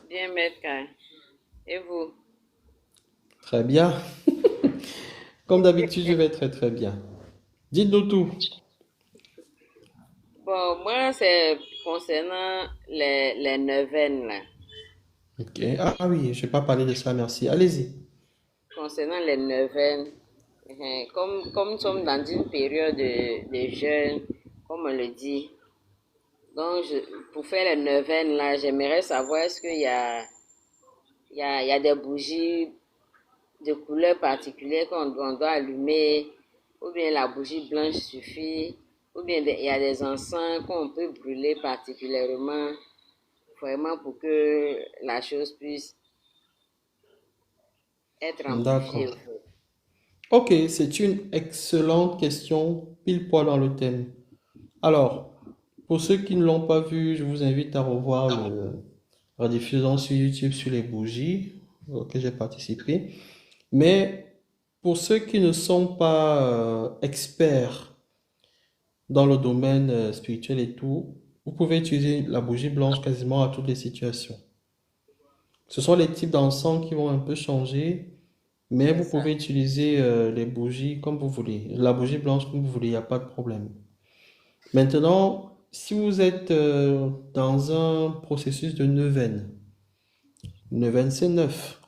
Bien, Maître K. Et vous? Très bien. Comme d'habitude, je vais très très bien. Dites-nous tout. Bon, moi, c'est concernant les neuvaines, là. Ok. Ah oui, je n'ai pas parlé de ça, merci. Allez-y. Concernant les neuvaines, comme nous sommes dans une période de jeûne, comme on le dit, donc pour faire les neuvaines, là, j'aimerais savoir est-ce qu'il y a, il y a des bougies de couleur particulière qu'on doit allumer, ou bien la bougie blanche suffit, ou bien il y a des encens qu'on peut brûler particulièrement, vraiment pour que la chose puisse être amplifiée. D'accord. Ok, c'est une excellente question, pile poil dans le thème. Alors, pour ceux qui ne l'ont pas vu, je vous invite à revoir la diffusion sur YouTube sur les bougies auquel j'ai participé. Mais pour ceux qui ne sont pas experts dans le domaine spirituel et tout, vous pouvez utiliser la bougie blanche quasiment à toutes les situations. Ce sont les types d'encens qui vont un peu changer, mais C'est vous ça. pouvez utiliser les bougies comme vous voulez. La bougie blanche comme vous voulez, il n'y a pas de problème. Maintenant, si vous êtes dans un processus de neuvaine c'est neuf.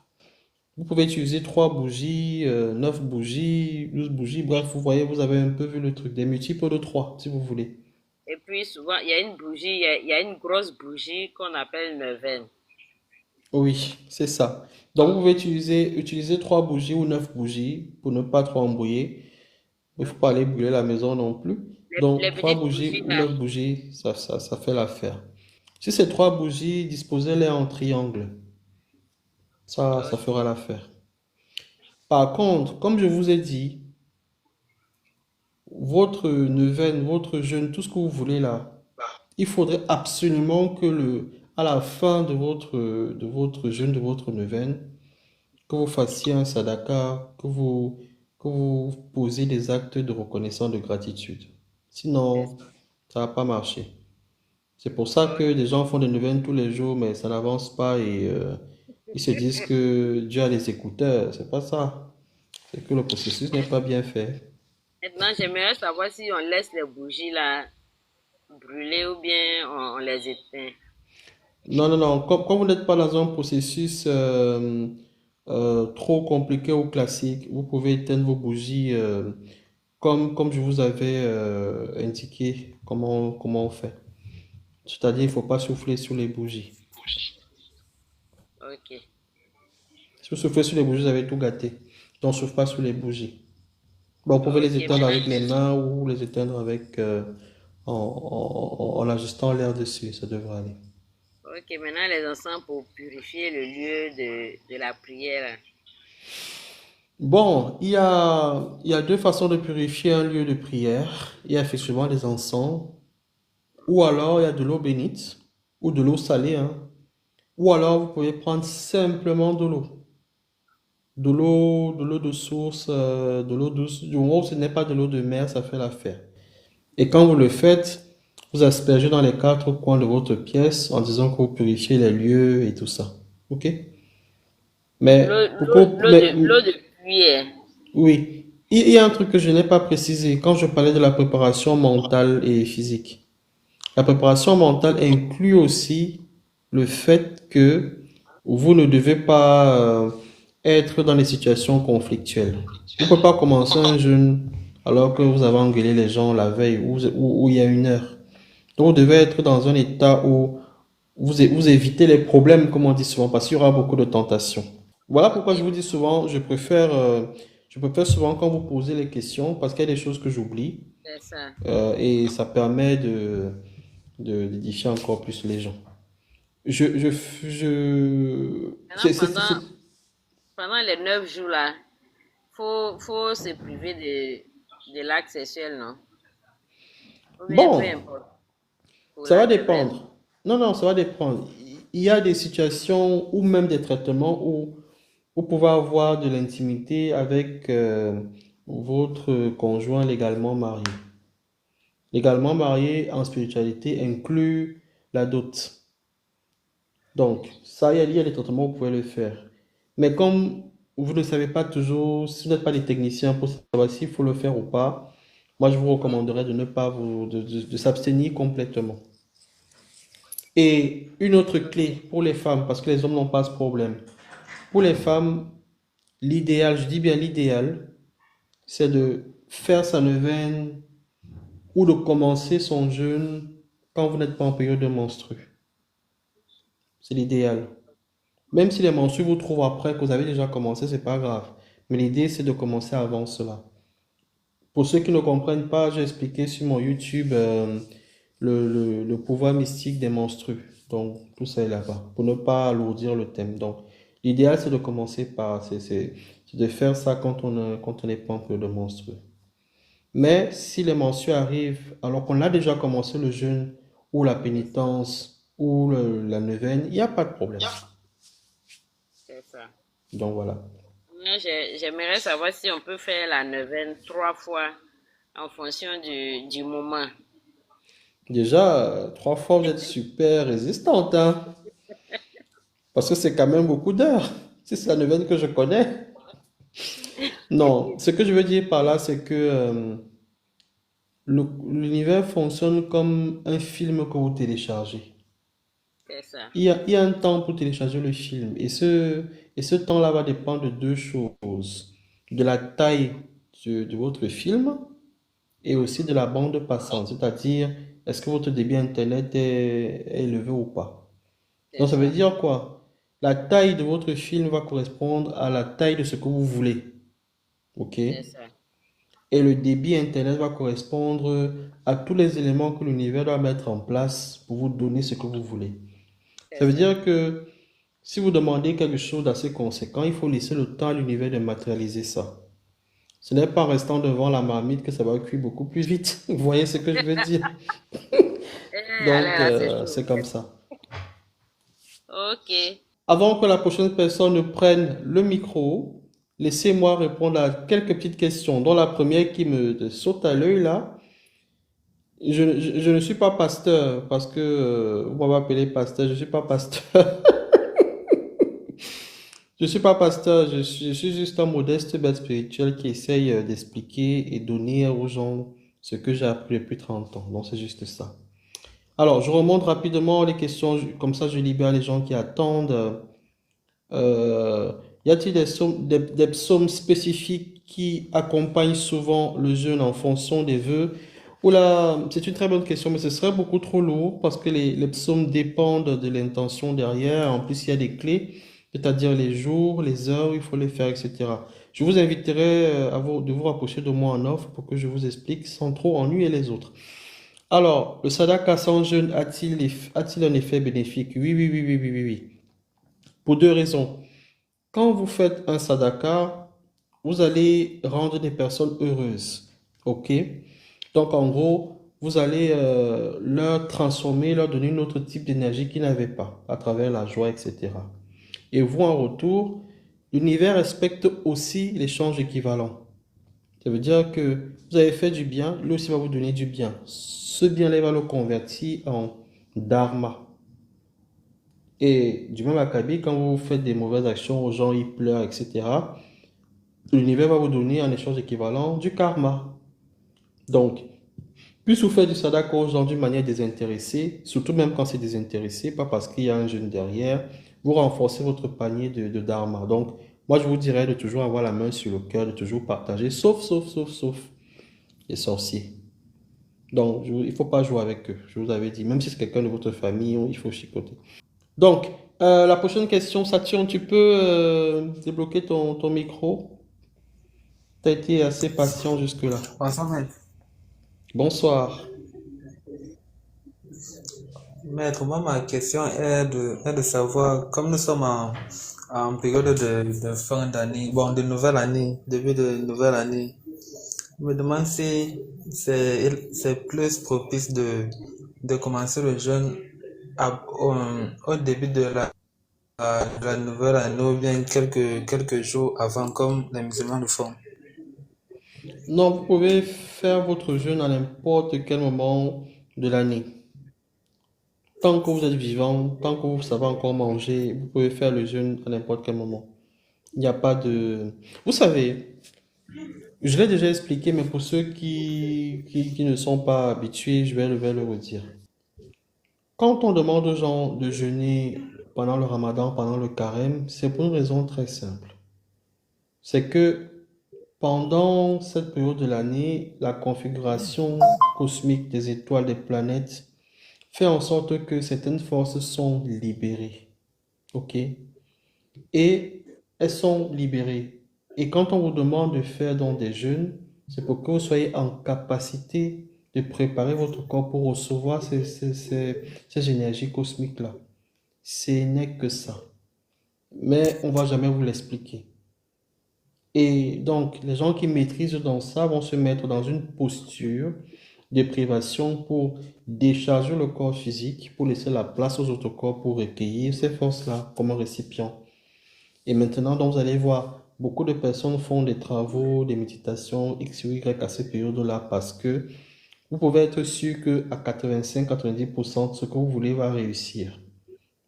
Vous pouvez utiliser 3 bougies, 9 bougies, 12 bougies, bref, vous voyez, vous avez un peu vu le truc, des multiples de 3 si vous voulez. Et puis souvent, il y a une bougie, il y a une grosse bougie qu'on appelle neuvaine. Oui, c'est ça. Donc, vous pouvez utiliser 3 bougies ou 9 bougies pour ne pas trop embrouiller. Il ne faut pas Ok. aller brûler la maison non plus. Les Donc, 3 petites bougies bougies ou là. 9 bougies, ça fait l'affaire. Si c'est 3 bougies, disposez-les en triangle. Ça fera l'affaire. Par contre, comme je vous ai dit, votre neuvaine, votre jeûne, tout ce que vous voulez là, il faudrait absolument que à la fin de votre jeûne, de votre neuvaine, que vous fassiez un sadaka, que vous posiez des actes de reconnaissance, de gratitude. C'est Sinon, ça va pas marcher. C'est pour ça que des gens font des neuvaines tous les jours, mais ça n'avance pas et ils se disent que Dieu a les écouteurs. C'est pas ça. C'est que le processus n'est pas bien fait. Maintenant, j'aimerais savoir si on laisse les bougies là brûler ou bien on les éteint. Non, non, non. Comme vous n'êtes pas dans un processus trop compliqué ou classique, vous pouvez éteindre vos bougies comme je vous avais indiqué comment on fait. C'est-à-dire, il ne faut pas souffler sur les bougies. Ok. Si vous soufflez sur les bougies, vous avez tout gâté. Donc, ne souffle pas sur les bougies. Bon, vous pouvez les Ok, éteindre maintenant, avec les mains ou les éteindre avec, en ajustant l'air dessus. Ça devrait aller. ok, maintenant les encens pour purifier le lieu de la prière. Bon, il y a deux façons de purifier un lieu de prière. Il y a effectivement les encens, ou alors il y a de l'eau bénite, ou de l'eau salée, hein. Ou alors vous pouvez prendre simplement de l'eau. De l'eau de source, de l'eau douce. Du moment où ce n'est pas de l'eau de mer, ça fait l'affaire. Et quand vous le faites, vous aspergez dans les quatre coins de votre pièce en disant que vous purifiez les lieux et tout ça. OK? Mais, L'eau de pluie. oui, il y a un truc que je n'ai pas précisé quand je parlais de la préparation mentale et physique. La préparation mentale inclut aussi le fait que vous ne devez pas être dans des situations conflictuelles. Vous ne pouvez pas commencer un jeûne alors que vous avez engueulé les gens la veille ou il y a une heure. Donc vous devez être dans un état où vous évitez les problèmes, comme on dit souvent, parce qu'il y aura beaucoup de tentations. Voilà pourquoi je vous dis souvent, je préfère souvent quand vous posez les questions, parce qu'il y a des choses que j'oublie, C'est ça. et ça permet d'édifier encore plus les gens. Maintenant, C'est- pendant les 9 jours là, faut se priver de l'acte sexuel, non? Ou bien peu Bon, importe. Pour ça va la neuvaine. dépendre. Non, non, ça va dépendre. Il y a des situations ou même des traitements où vous pouvez avoir de l'intimité avec votre conjoint légalement marié. Légalement marié en spiritualité inclut la dot. Donc, ça, il y a des traitements où vous pouvez le faire. Mais comme vous ne savez pas toujours, si vous n'êtes pas des techniciens pour savoir s'il faut le faire ou pas, moi, je vous recommanderais de ne pas de s'abstenir complètement. Et une autre clé pour les femmes, parce que les hommes n'ont pas ce problème. Pour les femmes, l'idéal, je dis bien l'idéal, c'est de faire sa neuvaine ou de commencer son jeûne quand vous n'êtes pas en période de menstru. C'est l'idéal. Même si les menstrues vous trouvent après que vous avez déjà commencé, c'est pas grave. Mais l'idée, c'est de commencer avant cela. Pour ceux qui ne comprennent pas, j'ai expliqué sur mon YouTube le pouvoir mystique des menstrues. Donc, tout ça est là-bas, pour ne pas alourdir le thème. Donc, l'idéal, c'est de commencer par, c'est de faire ça quand on n'est pas en période de menstrues. Mais si les menstrues arrivent alors qu'on a déjà commencé le jeûne ou la pénitence ou la neuvaine, il n'y a pas de problème. C'est ça. Donc voilà. Moi, j'aimerais savoir si on peut faire la neuvaine 3 fois en fonction du moment. Déjà, 3 fois, vous êtes super résistante, hein, parce que c'est quand même beaucoup d'heures. Si c'est la neuvaine que je connais. Non, ce que je veux dire par là, c'est que l'univers fonctionne comme un film que vous téléchargez. C'est ça. Il y a un temps pour télécharger le film et ce temps-là va dépendre de deux choses. De la taille de votre film et aussi de la bande passante, c'est-à-dire est-ce que votre débit Internet est élevé ou pas. C'est Donc ça veut ça. dire quoi? La taille de votre film va correspondre à la taille de ce que vous voulez. OK? C'est ça. Et le débit Internet va correspondre à tous les éléments que l'univers doit mettre en place pour vous donner ce que vous voulez. C'est Ça veut ça. dire que si vous demandez quelque chose d'assez conséquent, il faut laisser le temps à l'univers de matérialiser ça. Ce n'est pas en restant devant la marmite que ça va cuire beaucoup plus vite. Vous voyez ce que je veux dire? Allez, Donc, là, c'est chaud. c'est comme ça. Ok. Avant que la prochaine personne ne prenne le micro, laissez-moi répondre à quelques petites questions, dont la première qui me saute à l'œil là. Je ne suis pas pasteur parce que vous m'avez appelé pasteur, je ne suis pas pasteur. Je ne suis pas pasteur, je suis juste un modeste bête spirituel qui essaye d'expliquer et donner aux gens ce que j'ai appris depuis 30 ans. Donc c'est juste ça. Alors, je remonte rapidement les questions, comme ça je libère les gens qui attendent. Euh, Y a-t-il des psaumes spécifiques qui accompagnent souvent le jeûne en fonction des vœux? Oula, c'est une très bonne question, mais ce serait beaucoup trop lourd parce que les psaumes dépendent de l'intention derrière. En plus, il y a des clés, c'est-à-dire les jours, les heures où il faut les faire, etc. Je vous inviterai de vous rapprocher de moi en offre pour que je vous explique sans trop ennuyer les autres. Alors, le sadaka sans jeûne a-t-il un effet bénéfique? Oui, oui, oui, oui, oui, oui, oui. Pour deux raisons. Quand vous faites un sadaka, vous allez rendre des personnes heureuses. OK? Donc, en gros, vous allez leur transformer, leur donner un autre type d'énergie qu'ils n'avaient pas, à travers la joie, etc. Et vous, en retour, l'univers respecte aussi l'échange équivalent. Ça veut dire que vous avez fait du bien, lui aussi va vous donner du bien. Ce bien-là il va le convertir en dharma. Et du même acabit, quand vous faites des mauvaises actions aux gens, ils pleurent, etc., l'univers va vous donner en échange équivalent du karma. Donc, plus vous faites du sadaka aux gens d'une manière désintéressée, surtout même quand c'est désintéressé, pas parce qu'il y a un jeûne derrière, vous renforcez votre panier de dharma. Donc, moi, je vous dirais de toujours avoir la main sur le cœur, de toujours partager, sauf les sorciers. Donc, il ne faut pas jouer avec eux. Je vous avais dit, même si c'est quelqu'un de votre famille, il faut chicoter. Donc, la prochaine question, Saturne, tu peux débloquer ton micro? Tu as été assez patient jusque-là. Bonsoir, maître. Bonsoir. Maître, moi, ma question est de savoir, comme nous sommes en période de fin d'année, bon, de nouvelle année, début de nouvelle année, je me demande si c'est plus propice de commencer le jeûne au début de la nouvelle année ou bien quelques jours avant, comme les musulmans le font. Non, vous pouvez faire votre jeûne à n'importe quel moment de l'année. Tant que vous êtes vivant, tant que vous savez encore manger, vous pouvez faire le jeûne à n'importe quel moment. Il n'y a pas de... Vous savez, je l'ai déjà expliqué, mais pour ceux qui ne sont pas habitués, je vais le redire. Quand on demande aux gens de jeûner pendant le ramadan, pendant le carême, c'est pour une raison très simple. C'est que pendant cette période de l'année, la configuration cosmique des étoiles, des planètes, fait en sorte que certaines forces sont libérées. OK? Et elles sont libérées. Et quand on vous demande de faire donc des jeûnes, c'est pour que vous soyez en capacité de préparer votre corps pour recevoir ces énergies cosmiques-là. Ce n'est que ça. Mais on ne va jamais vous l'expliquer. Et donc, les gens qui maîtrisent dans ça vont se mettre dans une posture de privation pour décharger le corps physique, pour laisser la place aux autres corps pour recueillir ces forces-là comme un récipient. Et maintenant, donc, vous allez voir, beaucoup de personnes font des travaux, des méditations X ou Y à ces périodes-là parce que vous pouvez être sûr qu'à 85-90%, ce que vous voulez va réussir.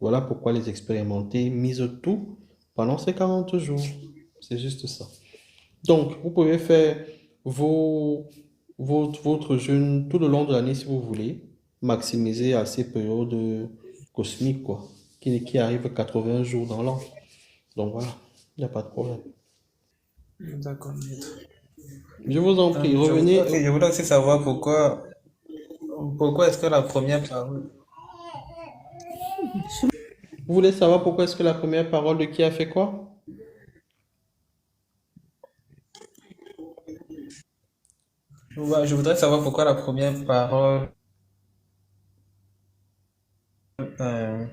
Voilà pourquoi les expérimenter misent tout pendant ces 40 jours. C'est juste ça. Donc, vous pouvez faire votre jeûne tout le long de l'année si vous voulez, maximiser à ces périodes cosmiques, quoi, qui arrivent 80 jours dans l'an. Donc voilà, il n'y a pas de problème. D'accord, maître. Je vous en prie, revenez. Je voudrais aussi savoir pourquoi est-ce que la première parole. Vous voulez savoir pourquoi est-ce que la première parole de qui a fait quoi? Ouais, je voudrais savoir pourquoi la première parole euh,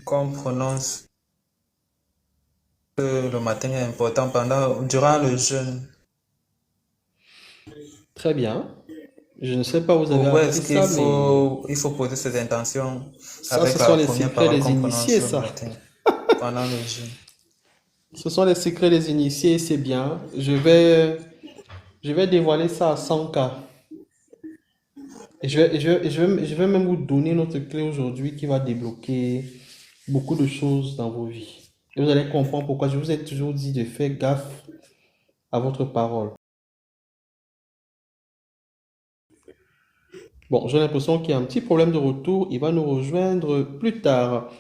qu'on prononce le matin est important durant le jeûne. Très bien. Je ne sais pas, vous avez Pourquoi appris est-ce qu'il ça, mais il faut poser ses intentions ça, avec ce sont la les première secrets parole des qu'on prononce initiés, le ça. matin pendant le jeûne? Ce sont les secrets des initiés, c'est bien. Je vais dévoiler ça à 100K. Et je vais même vous donner notre clé aujourd'hui qui va débloquer beaucoup de choses dans vos vies. Et vous allez comprendre pourquoi je vous ai toujours dit de faire gaffe à votre parole. Bon, j'ai l'impression qu'il y a un petit problème de retour. Il va nous rejoindre plus tard.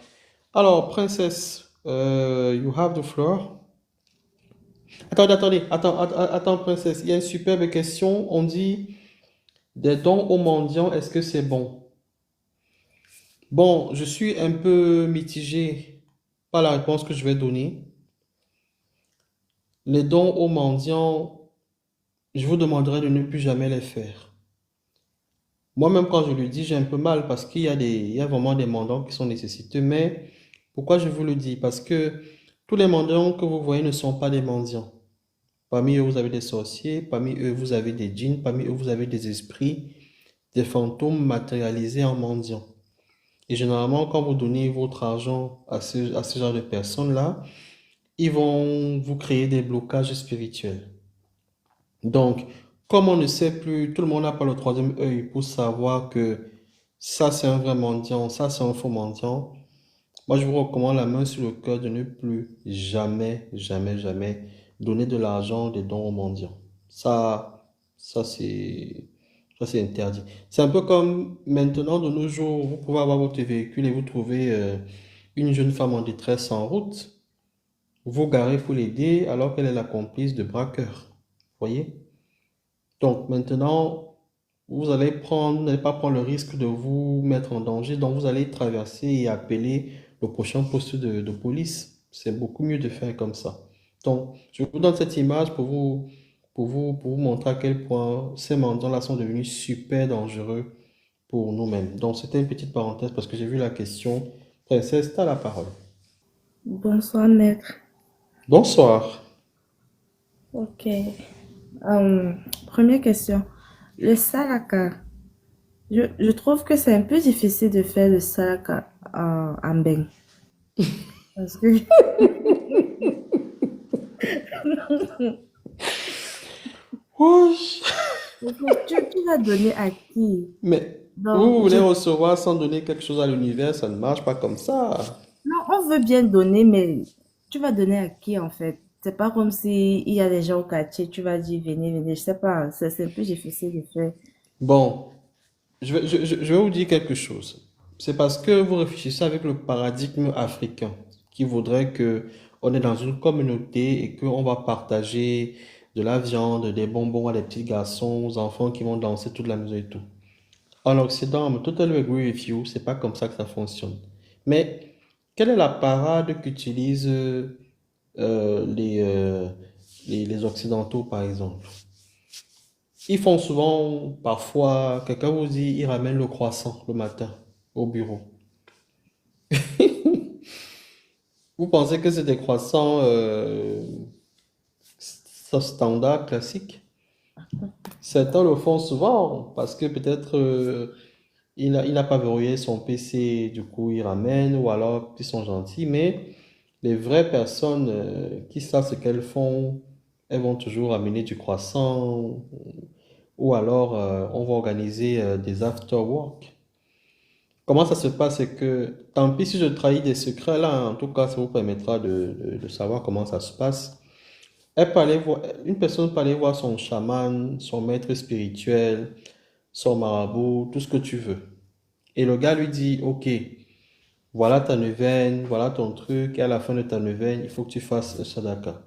Alors, princesse, you have the floor. Attends, princesse. Il y a une superbe question. On dit, Des dons aux mendiants, est-ce que c'est bon? Bon, je suis un peu mitigé par la réponse que je vais donner. Les dons aux mendiants, je vous demanderai de ne plus jamais les faire. Moi-même, quand je le dis, j'ai un peu mal parce il y a vraiment des mendiants qui sont nécessiteux. Mais pourquoi je vous le dis? Parce que tous les mendiants que vous voyez ne sont pas des mendiants. Parmi eux, vous avez des sorciers, parmi eux, vous avez des djinns, parmi eux, vous avez des esprits, des fantômes matérialisés en mendiants. Et généralement, quand vous donnez votre argent à ce genre de personnes-là, ils vont vous créer des blocages spirituels. Donc, comme on ne sait plus, tout le monde n'a pas le troisième œil pour savoir que ça c'est un vrai mendiant, ça c'est un faux mendiant. Moi, je vous recommande la main sur le cœur de ne plus jamais, jamais, jamais donner de l'argent, des dons aux mendiants. Ça c'est, ça c'est interdit. C'est un peu comme maintenant, de nos jours, vous pouvez avoir votre véhicule et vous trouvez une jeune femme en détresse en route. Vous garez pour l'aider alors qu'elle est la complice de braqueurs. Voyez? Donc maintenant, vous n'allez pas prendre le risque de vous mettre en danger, donc vous allez traverser et appeler le prochain poste de police. C'est beaucoup mieux de faire comme ça. Donc, je vous donne cette image pour vous montrer à quel point ces mendiants-là sont devenus super dangereux pour nous-mêmes. Donc, c'était une petite parenthèse parce que j'ai vu la question. Princesse, tu as la parole. Bonsoir, maître. Bonsoir. Ok. Première question. Le salaka. Je trouve que c'est un peu difficile de faire le salaka en beng. Parce que Wesh. tu vas donner à qui? Mais vous Donc, voulez recevoir sans donner quelque chose à l'univers, ça ne marche pas comme ça. non, on veut bien donner, mais tu vas donner à qui en fait? C'est pas comme si il y a des gens au quartier, tu vas dire venez, venez. Je sais pas, c'est un peu difficile de faire. Bon, je vais vous dire quelque chose. C'est parce que vous réfléchissez avec le paradigme africain qui voudrait que on est dans une communauté et qu'on va partager de la viande, des bonbons à des petits garçons, aux enfants qui vont danser toute la musique et tout. En Occident, I'm totally agree with you, c'est pas comme ça que ça fonctionne. Mais quelle est la parade qu'utilisent les, les Occidentaux, par exemple? Ils font souvent, parfois, quelqu'un vous dit, il ramène le croissant le matin au bureau. Vous pensez que c'est des croissants standard, classiques? Certains le font souvent parce que peut-être il n'a pas verrouillé son PC, du coup il ramène, ou alors ils sont gentils, mais les vraies personnes qui savent ce qu'elles font, elles vont toujours amener du croissant, ou alors on va organiser des after work. Comment ça se passe? C'est que, tant pis si je trahis des secrets là, en tout cas, ça vous permettra de savoir comment ça se passe. Une personne peut aller voir son chaman, son maître spirituel, son marabout, tout ce que tu veux. Et le gars lui dit, OK, voilà ta neuvaine, voilà ton truc, et à la fin de ta neuvaine, il faut que tu fasses un sadaka.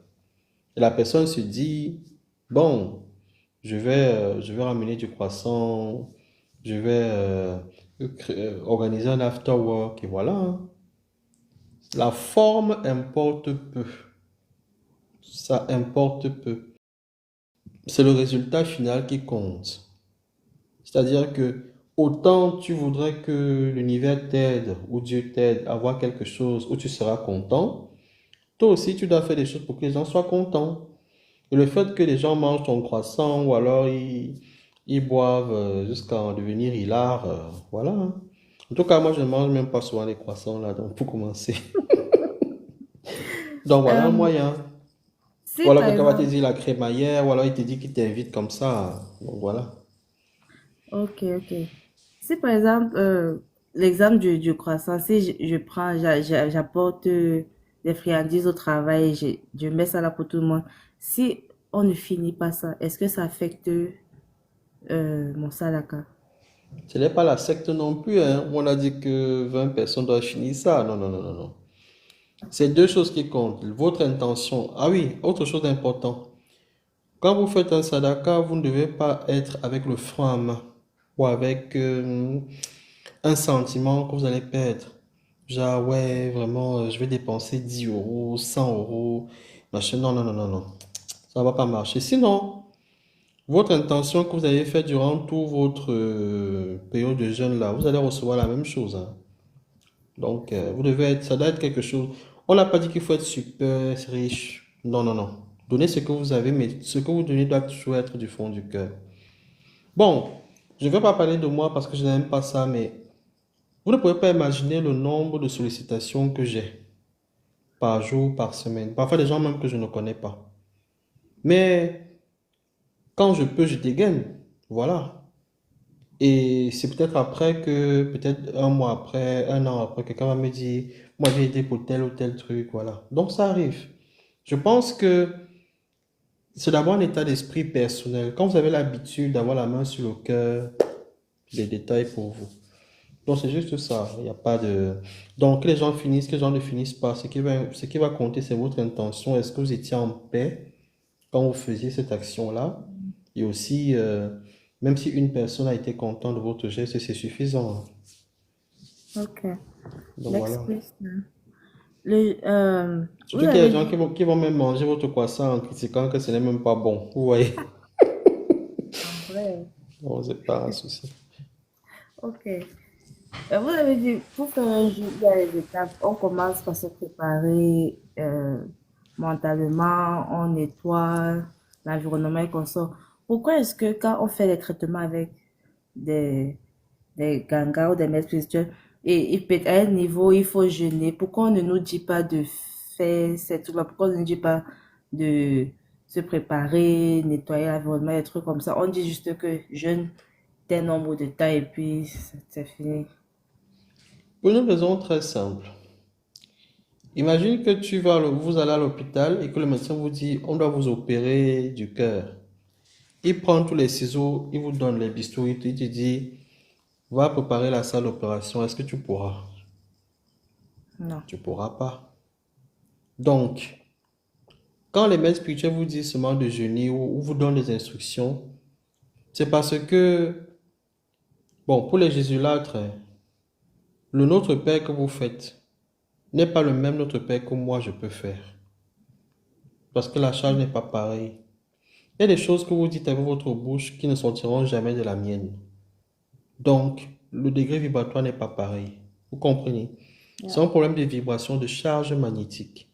Et la personne se dit, bon, je vais ramener du croissant, je vais organiser un after work, et voilà, hein. La forme importe peu. Ça importe peu. C'est le résultat final qui compte. C'est-à-dire que autant tu voudrais que l'univers t'aide ou Dieu t'aide à voir quelque chose où tu seras content, toi aussi tu dois faire des choses pour que les gens soient contents. Et le fait que les gens mangent ton croissant ou alors ils boivent jusqu'à en devenir hilar, voilà, hein. En tout cas, moi je ne mange même pas souvent les croissants là, donc pour commencer. Donc voilà un Euh, moyen. Ou si alors par quelqu'un va te exemple, dire la crémaillère, ou alors il te dit qu'il t'invite comme ça. Donc voilà. ok, ok. Si par exemple, l'exemple du croissant, si je prends, j'apporte des friandises au travail, je mets ça là pour tout le monde. Si on ne finit pas ça, est-ce que ça affecte mon salaka? Ce n'est pas la secte non plus, hein. On a dit que 20 personnes doivent finir ça. Non, non, non, non, non. C'est deux choses qui comptent. Votre intention. Ah oui, autre chose d'important. Quand vous faites un sadaka, vous ne devez pas être avec le frein à main. ou avec un sentiment que vous allez perdre. Genre, ouais, vraiment, je vais dépenser 10 euros, 100 euros, machin. Non, non, non, non, non. Ça va pas marcher. Sinon, votre intention que vous avez fait durant tout votre période de jeûne là, vous allez recevoir la même chose, hein. Donc, vous devez être, ça doit être quelque chose. On n'a pas dit qu'il faut être super riche. Non, non, non. Donnez ce que vous avez, mais ce que vous donnez doit toujours être du fond du cœur. Bon, je ne vais pas parler de moi parce que je n'aime pas ça, mais vous ne pouvez pas imaginer le nombre de sollicitations que j'ai par jour, par semaine. Parfois des gens même que je ne connais pas. Mais quand je peux, je dégaine. Voilà. Et c'est peut-être après que, peut-être un mois après, un an après, quelqu'un va me dire, moi j'ai aidé pour tel ou tel truc, voilà. Donc ça arrive. Je pense que c'est d'abord un état d'esprit personnel. Quand vous avez l'habitude d'avoir la main sur le cœur, les détails pour vous. Donc c'est juste ça. Il n'y a pas de... Donc que les gens finissent, que les gens ne finissent pas. Ce qui va compter, c'est votre intention. Est-ce que vous étiez en paix quand vous faisiez cette action-là? Et aussi, même si une personne a été contente de votre geste, c'est suffisant, hein. Ok. Donc Next voilà. question. Le, vous Surtout qu'il y a avez des gens dit, qui vont même manger votre croissant en critiquant que ce n'est même pas bon. Vous voyez? en vrai, Bon, c'est pas un souci. ok. Vous avez dit, pour faire un jus, il y a les étapes. On commence par se préparer mentalement, on nettoie l'environnement et qu'on sort. Pourquoi est-ce que quand on fait les traitements avec des, des gangas ou des maîtres spirituels, et peut à un niveau, il faut jeûner, pourquoi on ne nous dit pas de faire ces trucs-là? Pourquoi on ne nous dit pas de se préparer, nettoyer l'environnement, des trucs comme ça? On dit juste que jeûne tel nombre de temps et puis c'est fini. Pour une raison très simple. Imagine que vous allez à l'hôpital et que le médecin vous dit, on doit vous opérer du cœur. Il prend tous les ciseaux, il vous donne les bistourilles, il te dit, va préparer la salle d'opération. Est-ce que tu pourras? Non. Tu pourras pas. Donc, quand les maîtres spirituels vous disent seulement de jeûner ou vous donnent des instructions, c'est parce que, bon, pour les jésulâtres, le Notre Père que vous faites n'est pas le même Notre Père que moi je peux faire. Parce que la charge n'est pas pareille. Il y a des choses que vous dites avec votre bouche qui ne sortiront jamais de la mienne. Donc, le degré vibratoire n'est pas pareil. Vous comprenez? C'est un problème de vibration, de charge magnétique.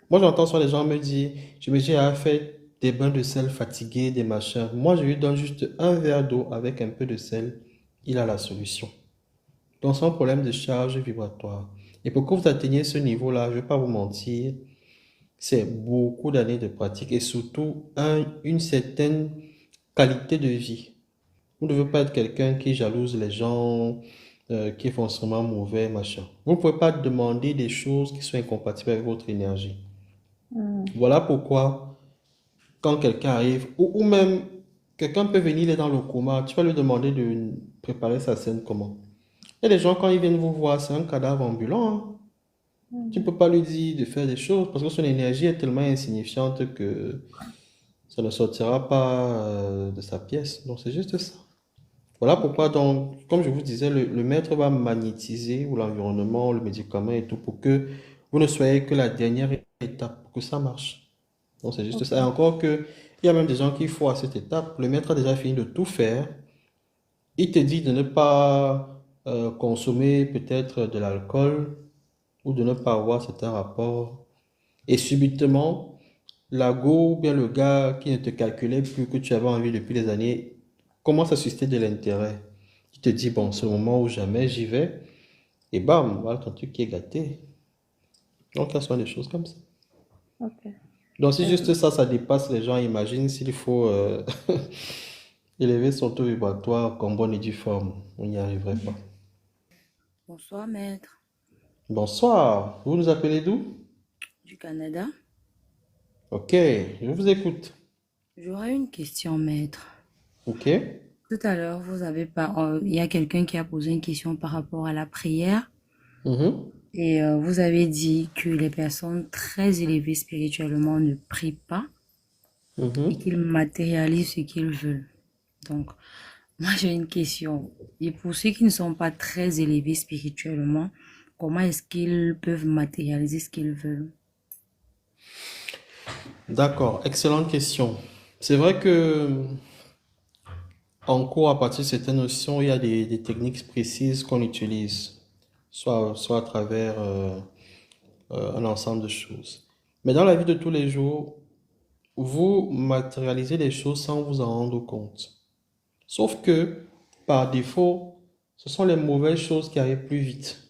Moi, j'entends souvent les gens me dire, je me dis, ah, fait des bains de sel fatigués, des machins. Moi, je lui donne juste un verre d'eau avec un peu de sel. Il a la solution. Donc, c'est un problème de charge vibratoire. Et pour que vous atteigniez ce niveau-là, je ne vais pas vous mentir, c'est beaucoup d'années de pratique et surtout une certaine qualité de vie. Vous ne devez pas être quelqu'un qui jalouse les gens, qui est forcément mauvais, machin. Vous ne pouvez pas demander des choses qui sont incompatibles avec votre énergie. Voilà pourquoi, quand quelqu'un arrive, ou même quelqu'un peut venir, il est dans le coma, tu vas lui demander de préparer sa scène comment? Il y a des gens, quand ils viennent vous voir, c'est un cadavre ambulant, hein. Tu ne peux pas lui dire de faire des choses parce que son énergie est tellement insignifiante que ça ne sortira pas de sa pièce. Donc c'est juste ça. Voilà pourquoi, donc, comme je vous disais, le maître va magnétiser ou l'environnement, le médicament et tout pour que vous ne soyez que la dernière étape pour que ça marche. Donc c'est juste ça. Et encore que, il y a même des gens qui font à cette étape. Le maître a déjà fini de tout faire. Il te dit de ne pas consommer peut-être de l'alcool ou de ne pas avoir certains rapports. Et subitement, la go ou bien le gars qui ne te calculait plus que tu avais envie depuis des années commence à susciter de l'intérêt. Tu te dis, bon, c'est le moment où jamais j'y vais. Et bam, voilà ton truc qui est gâté. Donc, il y a des choses comme ça. Ok. Donc, si juste ça, ça dépasse les gens, imagine s'il faut élever son taux vibratoire comme bonne et due forme. On n'y arriverait pas. Bonsoir, maître Bonsoir, vous nous appelez d'où? du Canada. Ok, je vous écoute. J'aurais une question, maître. Ok. Tout à l'heure, il y a quelqu'un qui a posé une question par rapport à la prière Mhm. et vous avez dit que les personnes très élevées spirituellement ne prient pas et Mhm. qu'ils matérialisent ce qu'ils veulent. Donc, Moi, j'ai une question. Et pour ceux qui ne sont pas très élevés spirituellement, comment est-ce qu'ils peuvent matérialiser ce qu'ils veulent? D'accord, excellente question. C'est vrai que en cours, à partir de certaines notions, il y a des techniques précises qu'on utilise, soit à travers un ensemble de choses. Mais dans la vie de tous les jours, vous matérialisez les choses sans vous en rendre compte. Sauf que, par défaut, ce sont les mauvaises choses qui arrivent plus vite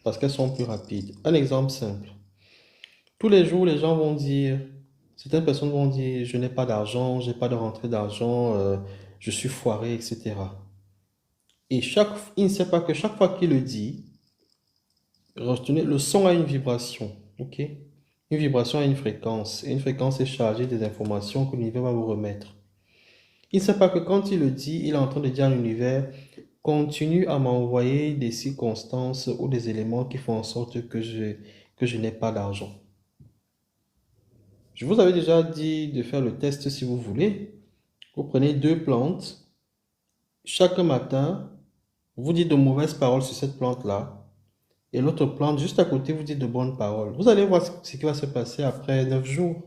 parce qu'elles sont plus rapides. Un exemple simple. Tous les jours, les gens vont dire, certaines personnes vont dire, je n'ai pas d'argent, j'ai pas de rentrée d'argent, je suis foiré, etc. Et il ne sait pas que chaque fois qu'il le dit, retenez, le son a une vibration, ok? Une vibration a une fréquence, et une fréquence est chargée des informations que l'univers va vous remettre. Il ne sait pas que quand il le dit, il est en train de dire à l'univers, continue à m'envoyer des circonstances ou des éléments qui font en sorte que je n'ai pas d'argent. Je vous avais déjà dit de faire le test si vous voulez. Vous prenez deux plantes. Chaque matin, vous dites de mauvaises paroles sur cette plante-là. Et l'autre plante, juste à côté, vous dites de bonnes paroles. Vous allez voir ce qui va se passer après 9 jours.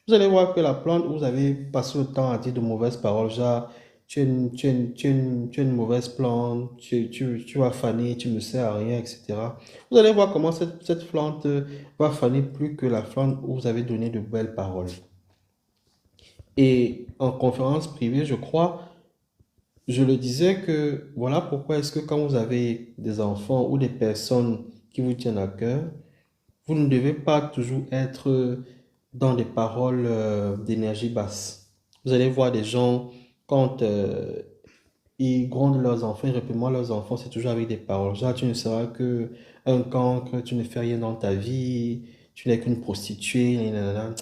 Vous allez voir que la plante où vous avez passé le temps à dire de mauvaises paroles, genre, tu es une mauvaise plante, tu vas faner, tu ne sers à rien, etc. Vous allez voir comment cette plante va faner plus que la plante où vous avez donné de belles paroles. Et en conférence privée, je crois, je le disais que voilà pourquoi est-ce que quand vous avez des enfants ou des personnes qui vous tiennent à cœur, vous ne devez pas toujours être dans des paroles d'énergie basse. Vous allez voir des gens, quand ils grondent leurs enfants, ils réprimandent leurs enfants, c'est toujours avec des paroles. Genre, tu ne seras que un cancre, tu ne fais rien dans ta vie, tu n'es qu'une prostituée, nanana.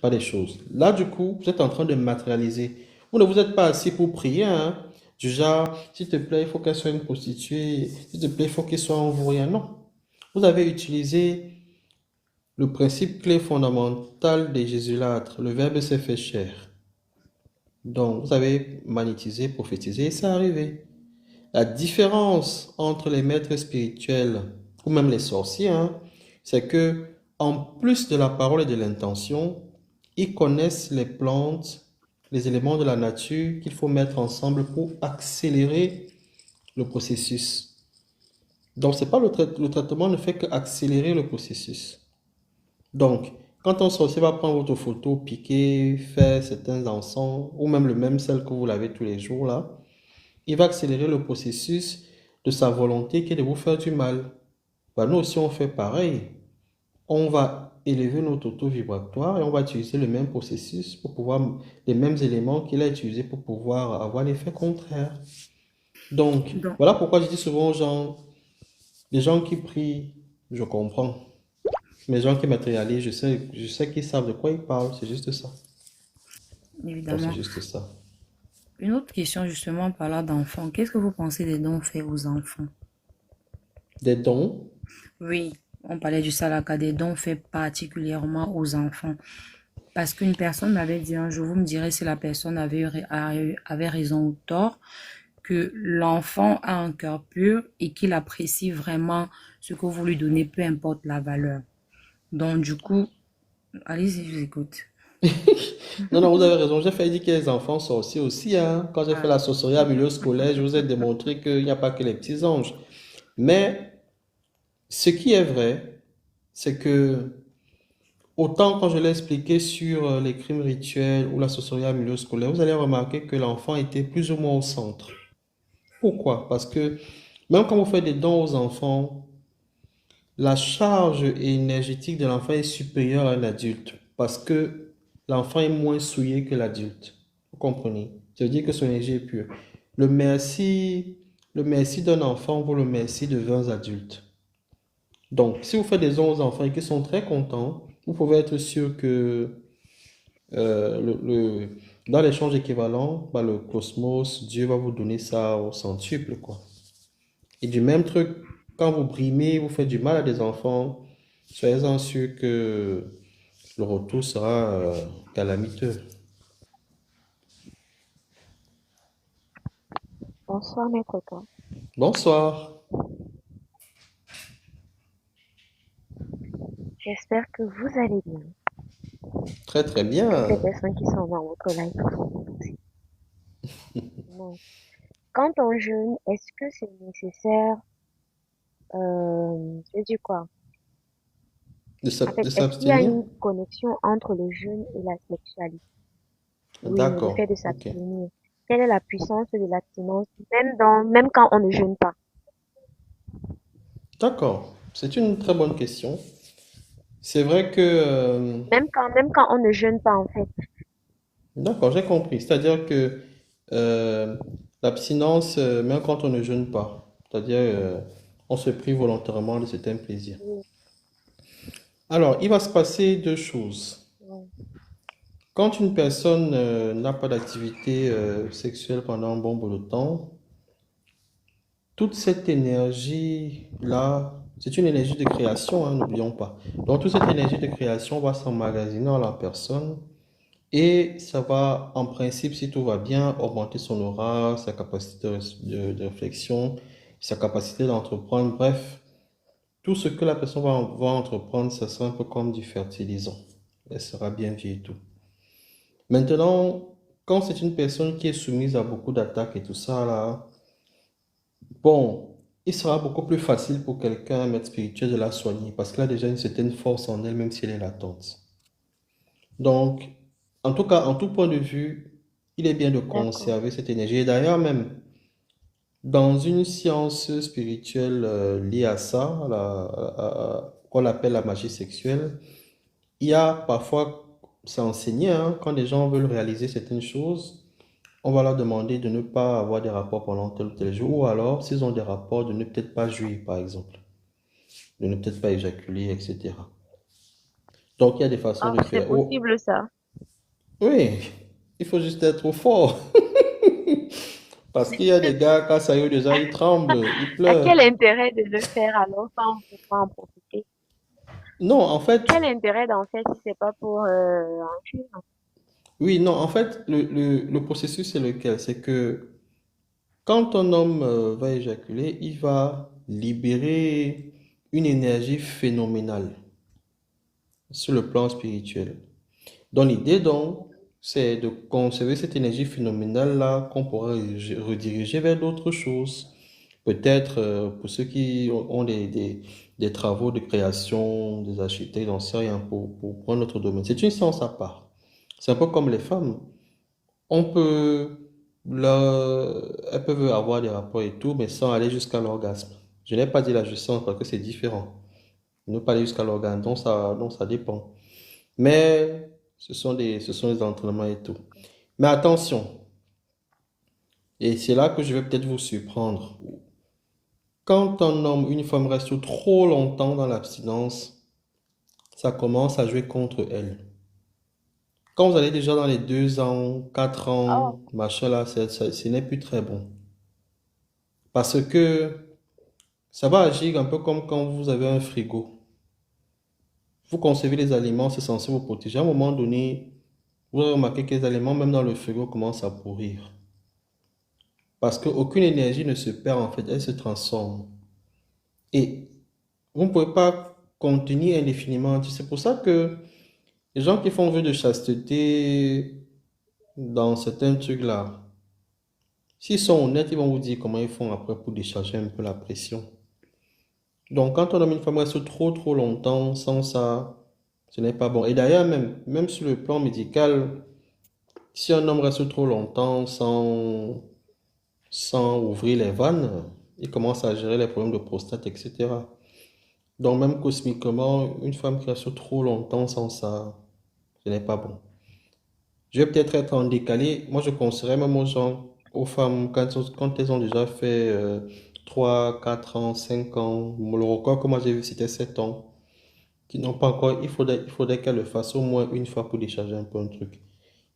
Pas des choses. Là, du coup, vous êtes en train de matérialiser. Vous ne vous êtes pas assis pour prier, hein. Du genre, s'il te plaît, il faut qu'elle soit une prostituée, s'il te plaît, il faut qu'elle soit en vaurien. Non. Vous avez utilisé le principe clé fondamental des Jésulâtres. Le Verbe s'est fait chair. Donc, vous avez magnétisé, prophétisé, et c'est arrivé. La différence entre les maîtres spirituels ou même les sorciers, hein, c'est que en plus de la parole et de l'intention, ils connaissent les plantes, les éléments de la nature qu'il faut mettre ensemble pour accélérer le processus. Donc, c'est pas le traitement ne fait qu'accélérer le processus. Donc, quand un sorcier va prendre votre photo, piquer, faire certains encens, ou même le même sel que vous lavez tous les jours là, il va accélérer le processus de sa volonté qui est de vous faire du mal. Bah, nous aussi, on fait pareil. On va élever notre taux vibratoire et on va utiliser le même processus pour pouvoir, les mêmes éléments qu'il a utilisés pour pouvoir avoir l'effet contraire. Donc, Donc, voilà pourquoi je dis souvent aux gens, les gens qui prient, je comprends. Mais les gens qui matérialisent, je sais qu'ils savent de quoi ils parlent, c'est juste ça. Donc, c'est Évidemment. juste ça. Une autre question, justement, en parlant d'enfants. Qu'est-ce que vous pensez des dons faits aux enfants? Des dons, Oui, on parlait du salaka, des dons faits particulièrement aux enfants. Parce qu'une personne m'avait dit un jour, vous me direz si la personne avait raison ou tort, que l'enfant a un cœur pur et qu'il apprécie vraiment ce que vous lui donnez, peu importe la valeur. Donc, du coup, allez-y, je vous écoute. non, non, vous avez raison. J'ai failli dire que les enfants sorciers aussi, hein. Quand j'ai fait la sorcellerie à milieu scolaire, je vous ai démontré qu'il n'y a pas que les petits anges. Mais ce qui est vrai, c'est que autant quand je l'ai expliqué sur les crimes rituels ou la sorcellerie à milieu scolaire, vous allez remarquer que l'enfant était plus ou moins au centre. Pourquoi? Parce que même quand vous faites des dons aux enfants, la charge énergétique de l'enfant est supérieure à un adulte parce que l'enfant est moins souillé que l'adulte. Vous comprenez? Ça veut dire que son énergie est pure. Le merci, le merci d'un enfant vaut le merci de 20 adultes. Donc, si vous faites des dons aux enfants et qu'ils sont très contents, vous pouvez être sûr que dans l'échange équivalent, bah, le cosmos, Dieu va vous donner ça au centuple, quoi. Et du même truc, quand vous brimez, vous faites du mal à des enfants, soyez-en sûr que le retour sera calamiteux. Bonsoir, Maître K. Bonsoir. J'espère que vous allez bien. Très très Toutes les bien. personnes qui sont dans votre live aussi. Non. Quand on jeûne, est-ce que c'est nécessaire, je veux dire quoi? En fait, De est-ce qu'il y a s'abstenir? une connexion entre le jeûne et la sexualité? Oui, le fait D'accord. de Ok. s'abstenir. Quelle est la puissance de l'abstinence, même quand on ne jeûne pas? D'accord. C'est une très bonne question. C'est vrai que... Même quand on ne jeûne pas, en fait. d'accord, j'ai compris. C'est-à-dire que euh, l'abstinence, même quand on ne jeûne pas, c'est-à-dire on se prive volontairement de certains plaisirs. Oui, Alors, il va se passer deux choses. oui. Quand une personne n'a pas d'activité sexuelle pendant un bon bout de temps, toute cette énergie-là, c'est une énergie de création, hein, n'oublions pas. Donc, toute cette énergie de création va s'emmagasiner dans la personne et ça va, en principe, si tout va bien, augmenter son aura, sa capacité de réflexion, sa capacité d'entreprendre. Bref, tout ce que la personne va entreprendre, ça sera un peu comme du fertilisant. Elle sera bien vue et tout. Maintenant, quand c'est une personne qui est soumise à beaucoup d'attaques et tout ça, là, bon, il sera beaucoup plus facile pour quelqu'un, un maître spirituel, de la soigner parce qu'elle a déjà une certaine force en elle, même si elle est latente. Donc, en tout cas, en tout point de vue, il est bien de D'accord. conserver cette énergie. Et d'ailleurs, même dans une science spirituelle liée à ça, qu'on appelle la magie sexuelle, il y a parfois, c'est enseigné, hein, quand les gens veulent réaliser certaines choses, on va leur demander de ne pas avoir des rapports pendant tel ou tel jour, ou alors, s'ils ont des rapports, de ne peut-être pas jouir, par exemple, de ne peut-être pas éjaculer, etc. Donc, il y a des façons Ah, de c'est faire. Oh, possible ça. oui, il faut juste être trop fort. Parce qu'il y a des gars, quand ça y est déjà, ils tremblent, ils Et quel pleurent. intérêt de le faire alors sans pouvoir en profiter? Non, en fait, Quel intérêt d'en faire si c'est pas pour en jouir? oui, non, en fait, le processus c'est lequel? C'est que quand un homme va éjaculer, il va libérer une énergie phénoménale sur le plan spirituel. Donc l'idée donc, c'est de conserver cette énergie phénoménale-là qu'on pourra rediriger vers d'autres choses. Peut-être pour ceux qui ont des travaux de création, des architectes, j'en sais rien, pour prendre notre domaine. C'est une science à part. C'est un peu comme les femmes. On peut, elles peuvent avoir des rapports et tout, mais sans aller jusqu'à l'orgasme. Je n'ai pas dit la jouissance parce que c'est différent. Ne pas aller jusqu'à l'orgasme, donc ça dépend. Mais ce sont des entraînements et tout. Mais attention, et c'est là que je vais peut-être vous surprendre. Quand un homme, une femme reste trop longtemps dans l'abstinence, ça commence à jouer contre elle. Quand vous allez déjà dans les 2 ans, 4 ans, Oh, machin là, ce n'est plus très bon. Parce que ça va agir un peu comme quand vous avez un frigo. Vous concevez les aliments, c'est censé vous protéger. À un moment donné, vous remarquez que les aliments, même dans le frigo, commencent à pourrir. Parce qu'aucune énergie ne se perd en fait, elle se transforme. Et vous ne pouvez pas contenir indéfiniment. C'est pour ça que les gens qui font vœu de chasteté dans certains trucs-là, s'ils sont honnêtes, ils vont vous dire comment ils font après pour décharger un peu la pression. Donc, quand on homme et une femme reste trop longtemps sans ça, ce n'est pas bon. Et d'ailleurs, même sur le plan médical, si un homme reste trop longtemps sans ouvrir les vannes, il commence à gérer les problèmes de prostate, etc. Donc, même cosmiquement, une femme qui reste trop longtemps sans ça, ce n'est pas bon. Je vais peut-être être en décalé. Moi, je conseillerais même aux gens, aux femmes, quand elles ont déjà fait 3, 4 ans, 5 ans, le record que moi j'ai vu, c'était 7 ans, qui n'ont pas encore, il faudrait qu'elles le fassent au moins une fois pour décharger un peu un truc.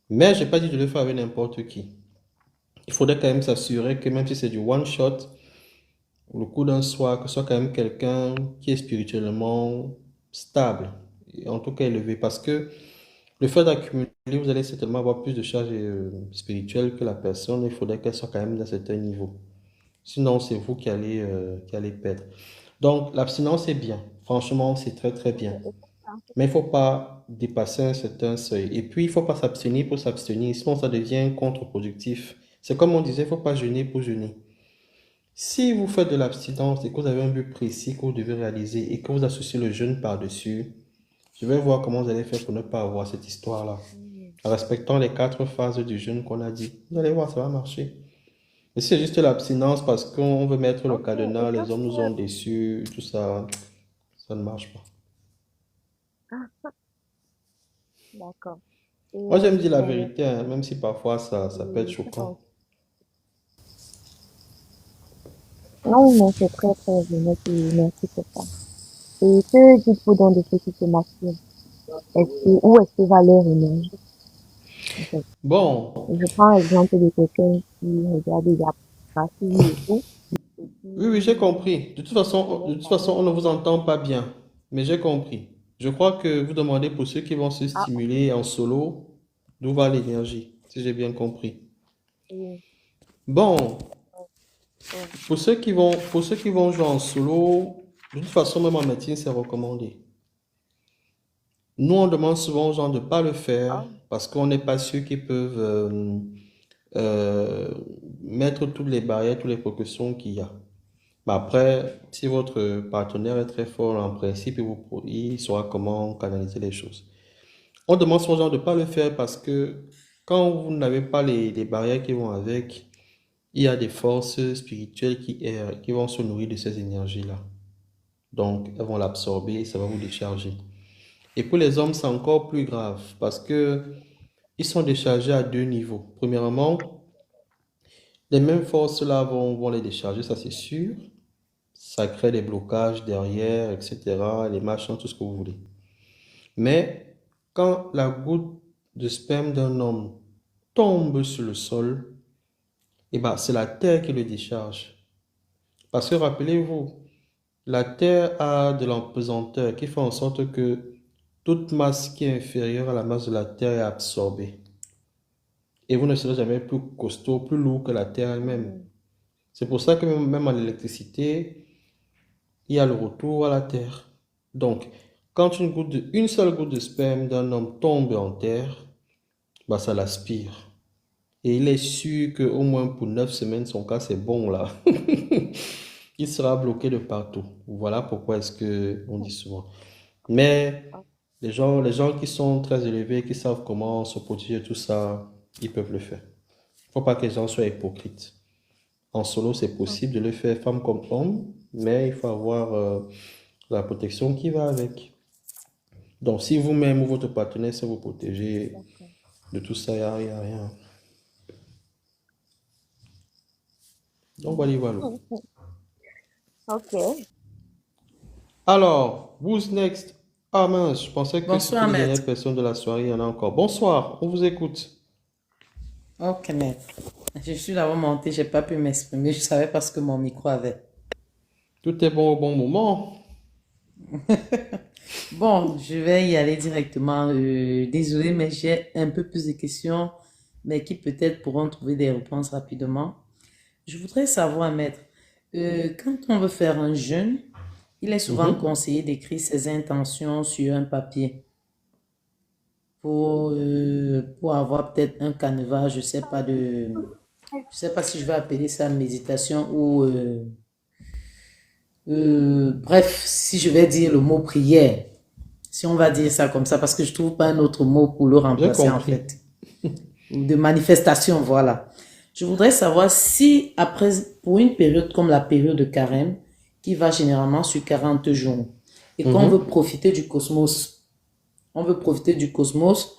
Mais je n'ai pas dit de le faire avec n'importe qui. Il faudrait quand même s'assurer que même si c'est du one shot, le coup d'un soir, que ce soit quand même quelqu'un qui est spirituellement stable, et en tout cas élevé. Parce que Le fait d'accumuler, vous allez certainement avoir plus de charges spirituelles que la personne. Il faudrait qu'elle soit quand même d'un certain niveau. Sinon, c'est vous qui allez perdre. Donc, l'abstinence est bien. Franchement, c'est très, très bien. Mais il ne faut pas dépasser un certain seuil. Et puis, il ne faut pas s'abstenir pour s'abstenir. Sinon, ça devient contre-productif. C'est comme on disait, il ne faut pas jeûner pour jeûner. Si vous faites de l'abstinence et que vous avez un but précis que vous devez réaliser et que vous associez le jeûne par-dessus, je vais voir comment vous allez faire pour ne pas avoir cette histoire-là. En respectant les 4 phases du jeûne qu'on a dit. Vous allez voir, ça va marcher. Mais si c'est juste l'abstinence parce qu'on veut mettre le Ok, et cadenas, les hommes nous ont lorsque... déçus, tout ça, ça ne marche pas. Ah, d'accord. Et Moi, j'aime dire la ben, vérité, hein, même si parfois ça peut être je pense... choquant. Non, non, c'est très, très honnête et merci pour ça. Et que dites-vous donc de ceux qui se masturbent? Où est-ce que va leur énergie, en fait? Bon, Je prends l'exemple de quelqu'un qui regarde des applis et tout. Et oui, oui, j'ai puis, compris. il De laisse toute façon, aller. on ne vous entend pas bien, mais j'ai compris. Je crois que vous demandez pour ceux qui vont se Ah, stimuler en solo, d'où va l'énergie, si j'ai bien compris. oui, Bon, oui, pour ceux qui vont jouer en solo, de toute façon, même en médecine, c'est recommandé. Nous, on demande souvent aux gens de ne pas le faire ah, parce qu'on n'est pas sûr qu'ils peuvent euh, mettre toutes les barrières, toutes les précautions qu'il y a. Mais après, si votre partenaire est très fort en principe, il saura comment canaliser les choses. On demande souvent aux gens de ne pas le faire parce que quand vous n'avez pas les barrières qui vont avec, il y a des forces spirituelles qui errent, qui vont se nourrir de ces énergies-là. Donc, elles vont l'absorber et ça va vous décharger. Et pour les hommes, c'est encore plus grave parce que ils sont déchargés à 2 niveaux. Premièrement, les mêmes forces-là vont les décharger, ça c'est sûr. Ça crée des blocages derrière, etc. Les machins, tout ce que vous voulez. Mais quand la goutte de sperme d'un homme tombe sur le sol, eh ben, c'est la terre qui le décharge. Parce que rappelez-vous, la terre a de l'empesanteur qui fait en sorte que toute masse qui est inférieure à la masse de la terre est absorbée. Et vous ne serez jamais plus costaud, plus lourd que la terre elle-même. hmm, C'est pour ça que même en électricité, il y a le retour à la terre. Donc, quand une seule goutte de sperme d'un homme tombe en terre, bah, ça l'aspire. Et il est sûr qu'au moins pour 9 semaines, son cas, c'est bon là. Il sera bloqué de partout. Voilà pourquoi est-ce que on dit souvent. Mais ah, les gens qui sont très élevés, qui savent comment se protéger, tout ça, ils peuvent le faire. Il ne faut pas que les gens soient hypocrites. En solo, c'est ah, possible de le faire femme comme homme, mais il faut avoir la protection qui va avec. Donc, si vous-même ou votre partenaire sait vous protéger d'accord. de tout ça, il n'y a rien. Donc, voilà, voilà. Ok. Alors, who's next? Ah mince, je pensais que c'était Bonsoir, les maître. dernières personnes de la soirée. Il y en a encore. Bonsoir, on vous écoute. Ok, maître. Je suis d'abord montée, j'ai pas pu m'exprimer. Je savais parce que mon micro avait. Tout est bon au bon moment. Bon, je vais y aller directement. Désolé, mais j'ai un peu plus de questions, mais qui peut-être pourront trouver des réponses rapidement. Je voudrais savoir, maître, quand on veut faire un jeûne, il est souvent Mhm. conseillé d'écrire ses intentions sur un papier pour avoir peut-être un canevas, je sais pas si je vais appeler ça méditation ou bref, si je vais dire le mot prière, si on va dire ça comme ça, parce que je trouve pas un autre mot pour le J'ai remplacer en compris. fait, ou de manifestation, voilà. Je voudrais savoir si après, pour une période comme la période de carême, qui va généralement sur 40 jours, et qu'on veut Mhm. profiter du cosmos, on veut profiter du cosmos,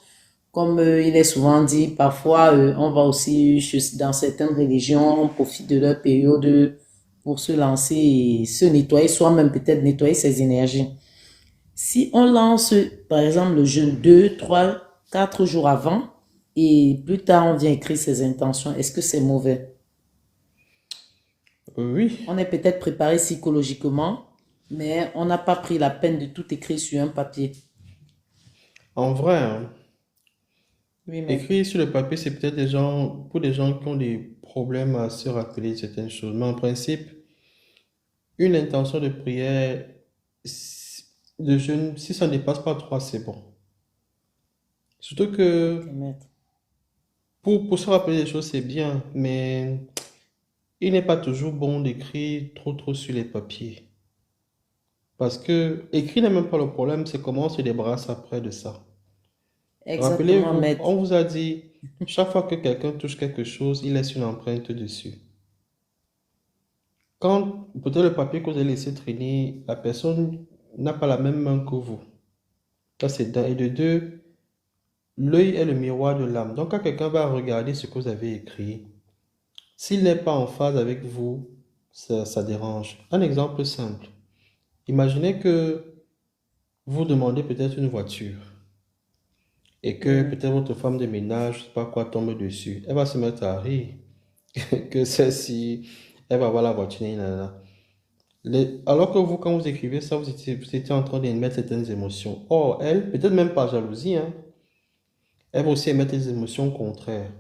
comme il est souvent dit, parfois on va aussi dans certaines religions, on profite de leur période pour se lancer et se nettoyer, soi-même peut-être nettoyer ses énergies. Si on lance, par exemple, le jeûne 2, 3, 4 jours avant et plus tard on vient écrire ses intentions, est-ce que c'est mauvais? Oui, On est peut-être préparé psychologiquement, mais on n'a pas pris la peine de tout écrire sur un papier. en vrai, hein. Oui, maître. Écrire sur le papier, c'est peut-être des gens, pour des gens qui ont des problèmes à se rappeler certaines choses. Mais en principe, une intention de prière, de jeûne, si ça ne dépasse pas 3, c'est bon. Surtout que Ok, maître. pour se rappeler des choses, c'est bien, mais il n'est pas toujours bon d'écrire trop sur les papiers. Parce que écrire n'est même pas le problème, c'est comment on se débarrasse après de ça. Exactement, Rappelez-vous, maître. on vous a dit, chaque fois que quelqu'un touche quelque chose, il laisse une empreinte dessus. Quand peut-être le papier que vous avez laissé traîner, la personne n'a pas la même main que vous. Ça, c'est d'un. Et de deux, l'œil est le miroir de l'âme. Donc, quand quelqu'un va regarder ce que vous avez écrit, s'il n'est pas en phase avec vous, ça dérange. Un exemple simple. Imaginez que vous demandez peut-être une voiture et que Mhm. peut-être votre femme de ménage, je sais pas quoi, tombe dessus. Elle va se mettre à rire que celle-ci, elle va avoir la voiture. Nanana. Alors que vous, quand vous écrivez ça, vous étiez en train d'émettre certaines émotions. Or, elle, peut-être même pas jalousie, hein, elle va aussi émettre des émotions contraires.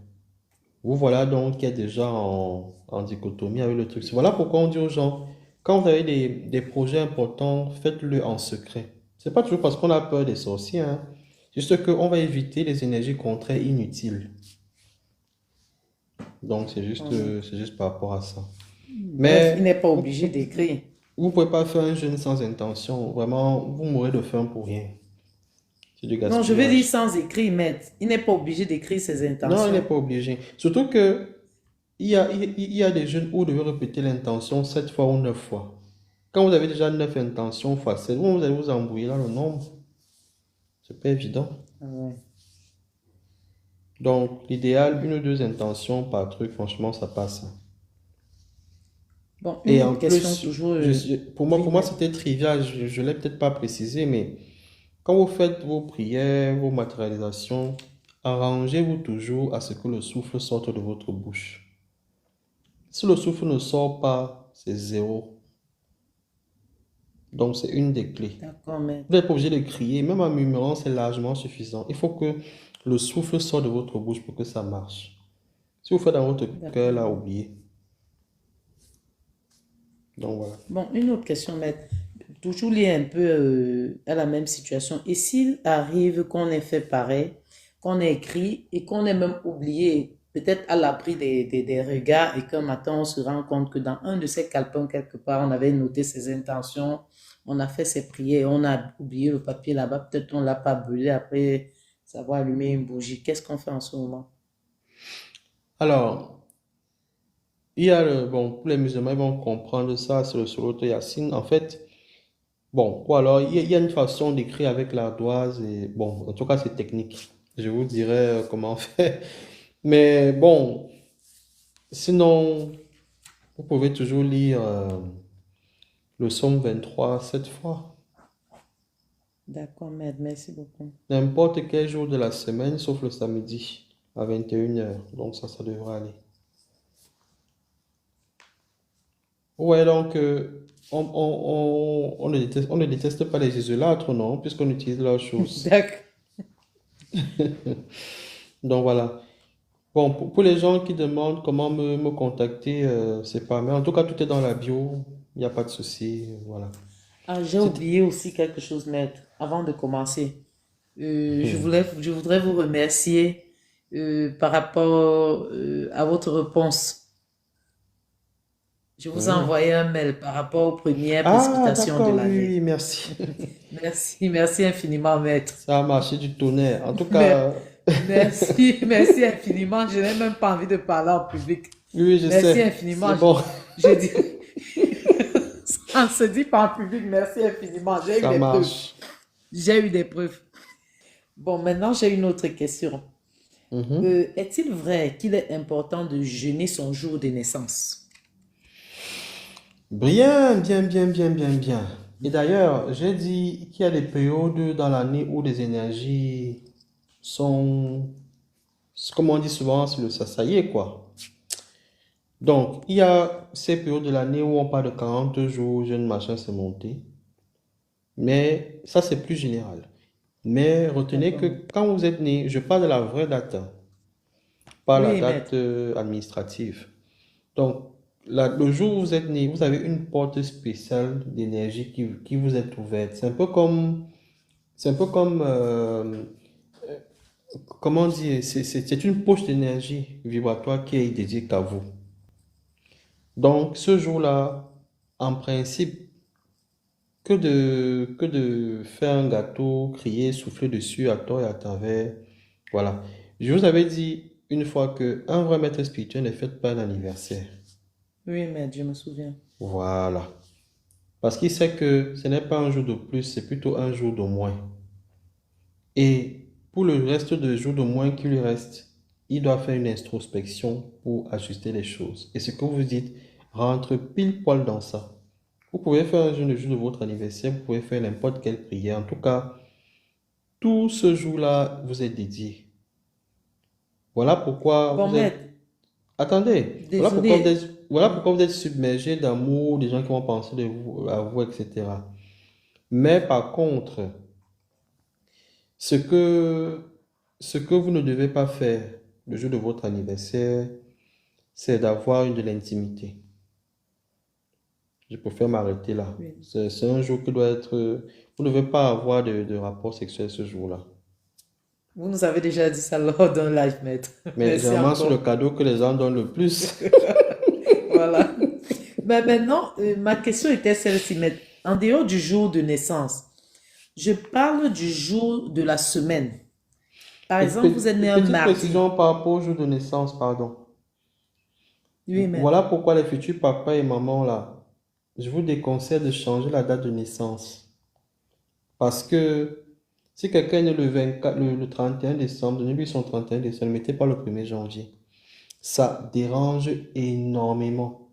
Vous voilà donc qui est déjà en dichotomie avec le truc. Voilà pourquoi on dit aux gens, quand vous avez des projets importants, faites-le en secret. C'est pas toujours parce qu'on a peur des sorciers, hein. Juste qu'on va éviter les énergies contraires inutiles. Donc Mhm. c'est juste par rapport à ça. Bref, il Mais n'est pas obligé d'écrire. vous pouvez pas faire un jeûne sans intention. Vraiment, vous mourrez de faim pour rien. C'est du Non, je veux dire gaspillage. sans écrire, maître. Il n'est pas obligé d'écrire ses Non, il n'est intentions. pas obligé. Surtout que il y a des jeunes où vous devez répéter l'intention 7 fois ou 9 fois. Quand vous avez déjà 9 intentions fois 7, vous allez vous embrouiller dans le nombre. C'est pas évident. Ah ouais. Donc, l'idéal, une ou deux intentions par truc, franchement, ça passe. Bon, une Et autre en question plus, toujours. pour moi, Oui, pour moi, maître. c'était trivial. Je ne l'ai peut-être pas précisé, mais quand vous faites vos prières, vos matérialisations, arrangez-vous toujours à ce que le souffle sorte de votre bouche. Si le souffle ne sort pas, c'est zéro. Donc, c'est une des clés. D'accord, maître. Vous n'êtes pas obligé de crier, même en murmurant, c'est largement suffisant. Il faut que le souffle sorte de votre bouche pour que ça marche. Si vous faites dans votre cœur, D'accord. là, oubliez. Donc, voilà. Bon, une autre question, maître. Toujours lié un peu à la même situation. Et s'il arrive qu'on ait fait pareil, qu'on ait écrit et qu'on ait même oublié, peut-être à l'abri des regards, et qu'un matin on se rend compte que dans un de ces calepins, quelque part, on avait noté ses intentions, on a fait ses prières, on a oublié le papier là-bas, peut-être on l'a pas brûlé après savoir allumer une bougie. Qu'est-ce qu'on fait en ce moment? Alors, bon, pour les musulmans, ils vont comprendre ça, c'est le Surat Yassine. En fait, bon, ou alors, il y a une façon d'écrire avec l'ardoise, et bon, en tout cas, c'est technique. Je vous dirai comment faire. Mais bon, sinon, vous pouvez toujours lire le psaume 23 7 fois. D'accord, maître, merci beaucoup. N'importe quel jour de la semaine, sauf le samedi, à 21 heures. Donc ça devrait aller. Ouais, donc on ne déteste pas les isolâtres, non, puisqu'on utilise leurs choses. D'accord. Donc voilà. Bon, pour les gens qui demandent comment me contacter, c'est pas. Mais en tout cas, tout est dans la bio. Il n'y a pas de souci. Voilà. Ah, j'ai C'est- oublié aussi quelque chose, maître, avant de commencer. Hmm. Je voudrais vous remercier par rapport à votre réponse. Je vous ai Hmm. envoyé un mail par rapport aux premières Ah, précipitations de d'accord, oui, l'année. oui, merci. Merci, merci infiniment, maître. Ça a marché du tonnerre. En tout Mer- cas, Merci, merci infiniment. Je n'ai même pas envie de parler en public. oui, je Merci sais. infiniment. C'est bon, Je dis, ça ne se dit pas en public. Merci infiniment. J'ai eu ça des preuves. marche. J'ai eu des preuves. Bon, maintenant, j'ai une autre question. Mhm. Est-il vrai qu'il est important de jeûner son jour de naissance? Bien, bien, bien, bien, bien, bien. Et d'ailleurs, j'ai dit qu'il y a des périodes dans l'année où les énergies sont, comme on dit souvent, ça y est, quoi. Donc, il y a ces périodes de l'année où on parle de 40 jours, jeûne, machin, c'est monté. Mais ça, c'est plus général. Mais retenez D'accord, que maître. quand vous êtes né, je parle de la vraie date, hein, pas la Oui, date maître. administrative. Donc, le jour où vous êtes né, vous avez une porte spéciale d'énergie qui vous est ouverte. C'est un peu comme, comment dire, c'est une poche d'énergie vibratoire qui est dédiée qu'à vous. Donc, ce jour-là, en principe, que de faire un gâteau, crier, souffler dessus à tort et à travers. Voilà. Je vous avais dit une fois que un vrai maître spirituel ne fête pas un anniversaire. Oui, maître, je me souviens. Voilà. Parce qu'il sait que ce n'est pas un jour de plus, c'est plutôt un jour de moins. Et pour le reste de jours de moins qui lui reste, il doit faire une introspection pour ajuster les choses. Et ce que vous dites rentre pile poil dans ça. Vous pouvez faire un jeûne le jour de votre anniversaire, vous pouvez faire n'importe quelle prière. En tout cas, tout ce jour-là vous est dédié. Voilà pourquoi Bon, vous êtes... maître, Attendez, désolé. voilà pourquoi vous êtes submergé d'amour, des gens qui vont penser de vous, à vous, etc. Mais par contre, ce que, ce que vous ne devez pas faire le jour de votre anniversaire, c'est d'avoir une de l'intimité. Je préfère m'arrêter là. Oui. C'est un jour qui doit être... Vous ne devez pas avoir de rapport sexuel ce jour-là. Vous nous avez déjà dit ça lors d'un live, maître. Mais Merci généralement, c'est le encore. cadeau que les gens donnent le plus. Voilà. Mais maintenant, ma question était celle-ci, maître. En dehors du jour de naissance, je parle du jour de la semaine. Par exemple, vous êtes né un Petite mardi. précision par rapport au jour de naissance, pardon. Oui, maître. Voilà pourquoi les futurs papas et mamans, là, je vous déconseille de changer la date de naissance. Parce que si quelqu'un est né le 24, le 31 décembre, donnez-lui son 31 décembre, ne mettez pas le 1er janvier. Ça dérange énormément.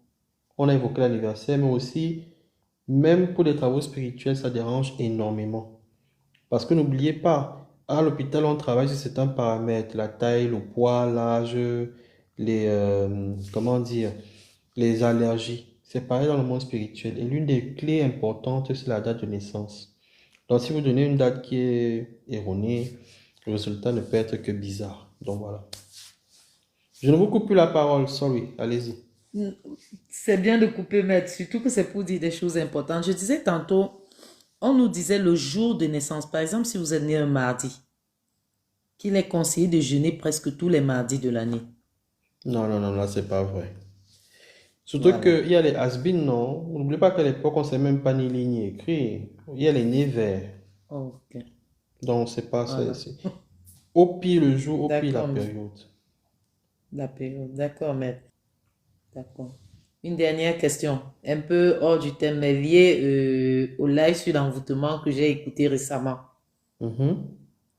On a évoqué l'anniversaire, mais aussi, même pour les travaux spirituels, ça dérange énormément. Parce que n'oubliez pas, à l'hôpital, on travaille sur certains paramètres, la taille, le poids, l'âge, comment dire, les allergies. C'est pareil dans le monde spirituel. Et l'une des clés importantes, c'est la date de naissance. Donc, si vous donnez une date qui est erronée, le résultat ne peut être que bizarre. Donc, voilà. Je ne vous coupe plus la parole, sorry, allez-y. C'est bien de couper, maître, surtout que c'est pour dire des choses importantes. Je disais tantôt, on nous disait le jour de naissance. Par exemple, si vous êtes né un mardi, qu'il est conseillé de jeûner presque tous les mardis de l'année. Non, non, non, là, c'est pas vrai. Surtout Voilà. qu'il y a les has non? N'oubliez pas qu'à l'époque, on ne sait même pas ni lire ni écrire. Il y a les nés verts. Ok. Donc, c'est pas ça. Voilà. Au pire le jour, au pire la D'accord, maître. période. La période. D'accord, maître. D'accord. Une dernière question, un peu hors du thème, mais liée au live sur l'envoûtement que j'ai écouté récemment, Mhm.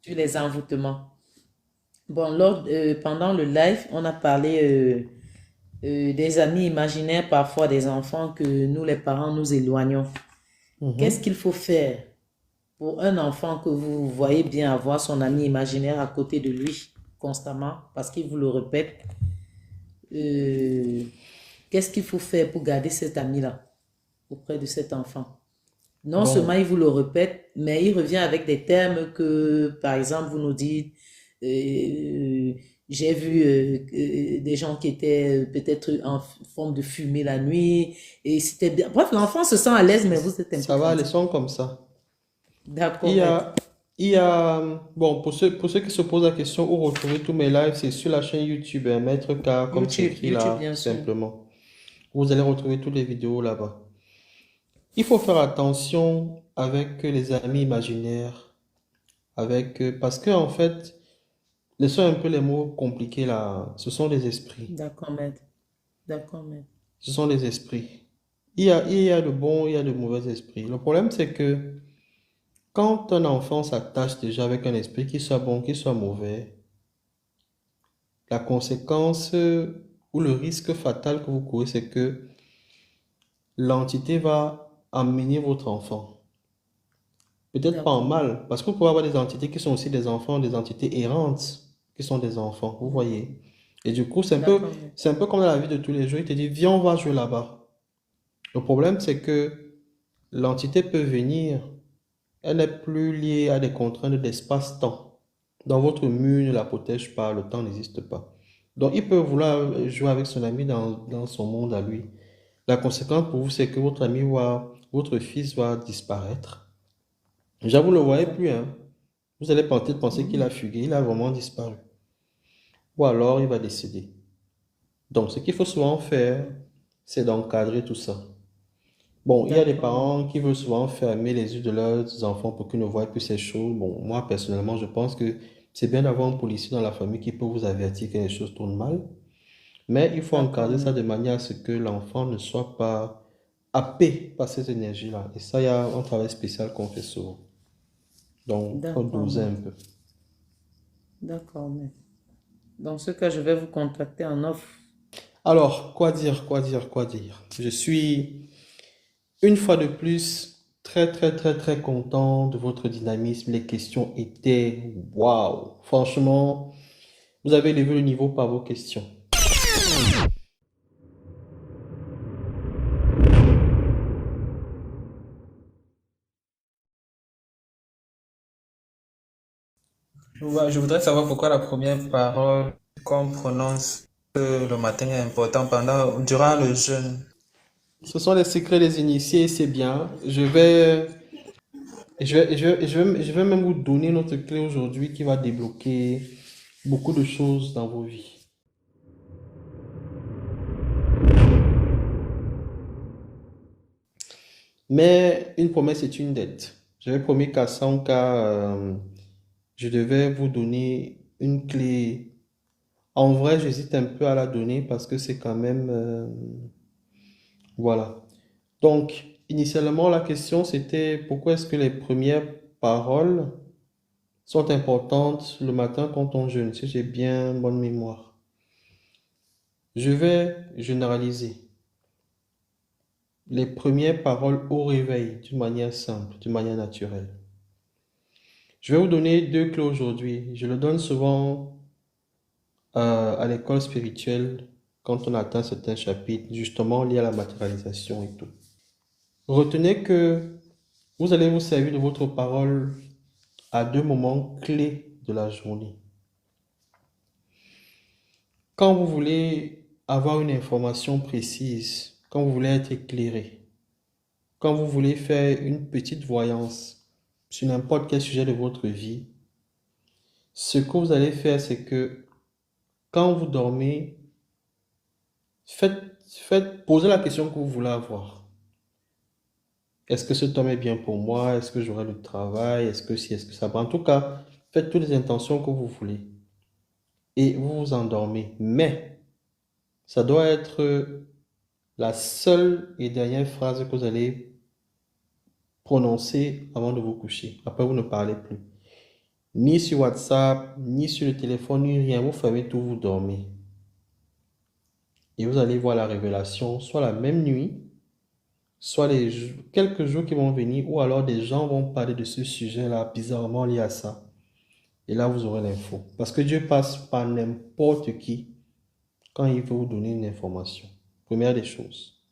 sur les envoûtements. Bon, pendant le live, on a parlé des amis imaginaires, parfois des enfants que nous, les parents, nous éloignons. Qu'est-ce Mhm. qu'il faut faire pour un enfant que vous voyez bien avoir son ami imaginaire à côté de lui constamment, parce qu'il vous le répète? Qu'est-ce qu'il faut faire pour garder cet ami-là auprès de cet enfant? Non seulement Bon, il vous le répète, mais il revient avec des termes que, par exemple, vous nous dites, j'ai vu des gens qui étaient peut-être en forme de fumée la nuit, et c'était bien. Bref, l'enfant se sent à l'aise, mais vous êtes un peu ça va, craintif. laissons comme ça. Il D'accord, y maître. a, bon, pour ceux qui se posent la question où retrouver tous mes lives, c'est sur la chaîne YouTube, Maître K, comme c'est écrit YouTube, là, bien tout sûr. simplement. Vous allez retrouver toutes les vidéos là-bas. Il faut faire attention avec les amis imaginaires, parce que en fait, laissons un peu les mots compliqués là, ce sont des esprits. D'accord, maître. D'accord, maître. Ce sont des esprits. Il y a de bons, il y a de mauvais esprits. Le problème, c'est que quand un enfant s'attache déjà avec un esprit, qu'il soit bon, qu'il soit mauvais, la conséquence ou le risque fatal que vous courez, c'est que l'entité va amener votre enfant. Peut-être pas en D'accord. mal, parce que vous pouvez avoir des entités qui sont aussi des enfants, des entités errantes, qui sont des enfants, vous voyez. Et du coup, D'accord, maître. c'est un peu comme dans la vie de tous les jours, il te dit, viens, on va jouer là-bas. Le problème, c'est que l'entité peut venir elle n'est plus liée à des contraintes d'espace-temps. Dans votre mur ne la protège pas, le temps n'existe pas. Donc, il peut vouloir jouer avec son ami dans son monde à lui. La conséquence pour vous, c'est que votre fils va disparaître. Déjà, vous ne le voyez plus, hein. Vous allez peut-être penser qu'il a fugué, il a vraiment disparu. Ou alors, il va décéder. Donc, ce qu'il faut souvent faire, c'est d'encadrer tout ça. Bon, il y a des D'accord. parents qui veulent souvent fermer les yeux de leurs enfants pour qu'ils ne voient plus ces choses. Bon, moi, personnellement, je pense que c'est bien d'avoir un policier dans la famille qui peut vous avertir que les choses tournent mal. Mais il faut D'accord, encadrer ça maître. de manière à ce que l'enfant ne soit pas happé par cette énergie-là. Et ça, il y a un travail spécial qu'on fait souvent. Donc, faut D'accord, doser un maître. peu. D'accord, maître. Dans ce cas, je vais vous contacter en off. Alors, quoi dire, quoi dire, quoi dire? Je suis une fois de plus très, très, très, très content de votre dynamisme. Les questions étaient waouh. Franchement, vous avez élevé le niveau par vos questions. Ouais, je voudrais savoir pourquoi la première parole qu'on prononce le matin est importante durant le jeûne. Ce sont les secrets des initiés, c'est bien. Je vais même vous donner notre clé aujourd'hui qui va débloquer beaucoup de choses dans vos vies. Mais une promesse est une dette. J'avais promis qu'à 100 cas, je devais vous donner une clé. En vrai, j'hésite un peu à la donner parce que c'est quand même... voilà. Donc, initialement, la question, c'était pourquoi est-ce que les premières paroles sont importantes le matin quand on jeûne, si j'ai bien bonne mémoire. Je vais généraliser les premières paroles au réveil d'une manière simple, d'une manière naturelle. Je vais vous donner deux clés aujourd'hui. Je le donne souvent à l'école spirituelle quand on atteint certains chapitres, justement liés à la matérialisation et tout. Retenez que vous allez vous servir de votre parole à deux moments clés de la journée. Quand vous voulez avoir une information précise, quand vous voulez être éclairé, quand vous voulez faire une petite voyance sur n'importe quel sujet de votre vie, ce que vous allez faire, c'est que quand vous dormez, posez la question que vous voulez avoir. Est-ce que cet homme est bien pour moi? Est-ce que j'aurai le travail? Est-ce que si, est-ce que ça va? En tout cas, faites toutes les intentions que vous voulez et vous vous endormez. Mais ça doit être la seule et dernière phrase que vous allez prononcer avant de vous coucher. Après, vous ne parlez plus. Ni sur WhatsApp, ni sur le téléphone, ni rien. Vous fermez tout, vous dormez. Et vous allez voir la révélation, soit la même nuit, soit quelques jours qui vont venir, ou alors des gens vont parler de ce sujet-là, bizarrement lié à ça. Et là, vous aurez l'info. Parce que Dieu passe par n'importe qui quand il veut vous donner une information. Première des choses.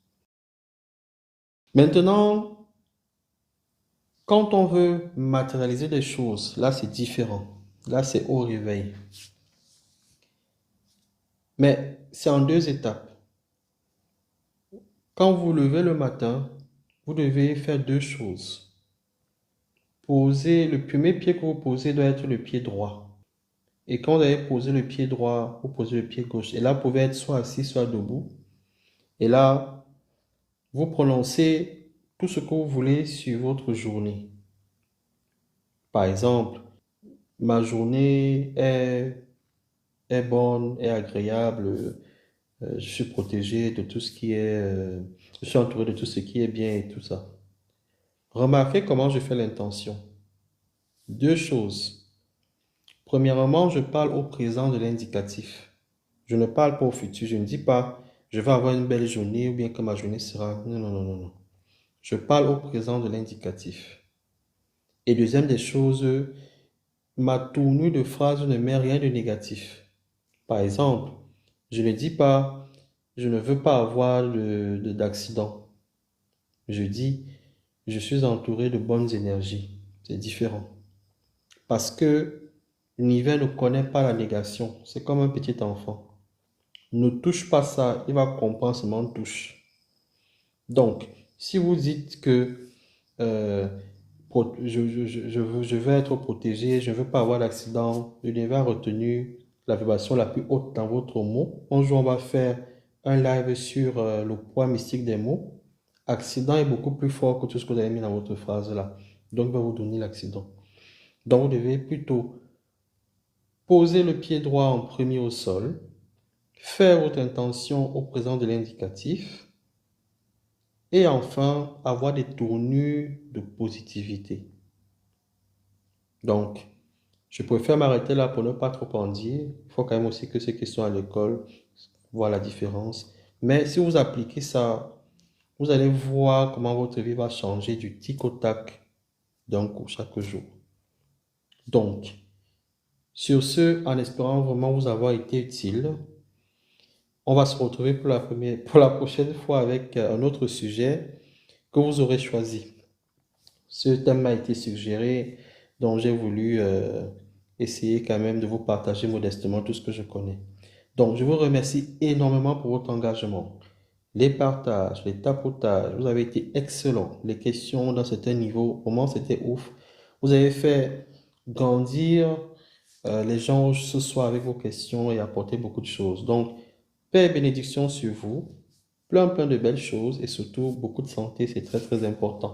Maintenant, quand on veut matérialiser des choses, là, c'est différent. Là, c'est au réveil. Mais c'est en deux étapes. Quand vous vous levez le matin, vous devez faire deux choses. Le premier pied que vous posez doit être le pied droit. Et quand vous avez posé le pied droit, vous posez le pied gauche. Et là, vous pouvez être soit assis, soit debout. Et là, vous prononcez tout ce que vous voulez sur votre journée. Par exemple, ma journée est bonne, est agréable, je suis protégé de tout ce qui est, je suis entouré de tout ce qui est bien et tout ça. Remarquez comment je fais l'intention. Deux choses. Premièrement, je parle au présent de l'indicatif. Je ne parle pas au futur. Je ne dis pas, je vais avoir une belle journée ou bien que ma journée sera... Non, non, non, non, non. Je parle au présent de l'indicatif. Et deuxième des choses, ma tournure de phrase ne met rien de négatif. Par exemple, je ne dis pas, je ne veux pas avoir d'accident. Je dis, je suis entouré de bonnes énergies. C'est différent. Parce que l'univers ne connaît pas la négation. C'est comme un petit enfant. Ne touche pas ça, il va comprendre seulement touche. Donc, si vous dites que je veux être protégé, je ne veux pas avoir d'accident, l'univers a retenu la vibration la plus haute dans votre mot. Un jour, on va faire un live sur le poids mystique des mots. Accident est beaucoup plus fort que tout ce que vous avez mis dans votre phrase là. Donc, il va vous donner l'accident. Donc, vous devez plutôt poser le pied droit en premier au sol, faire votre intention au présent de l'indicatif et enfin avoir des tournures de positivité. Donc, je préfère m'arrêter là pour ne pas trop en dire. Il faut quand même aussi que ceux qui sont à l'école voient la différence. Mais si vous appliquez ça, vous allez voir comment votre vie va changer du tic au tac d'un coup chaque jour. Donc, sur ce, en espérant vraiment vous avoir été utile, on va se retrouver pour la prochaine fois avec un autre sujet que vous aurez choisi. Ce thème m'a été suggéré, donc j'ai voulu essayer quand même de vous partager modestement tout ce que je connais. Donc, je vous remercie énormément pour votre engagement. Les partages, les tapotages, vous avez été excellents. Les questions dans certains niveaux, vraiment c'était ouf. Vous avez fait grandir les gens ce soir avec vos questions et apporter beaucoup de choses. Donc, paix et bénédiction sur vous, plein de belles choses et surtout beaucoup de santé, c'est très très important.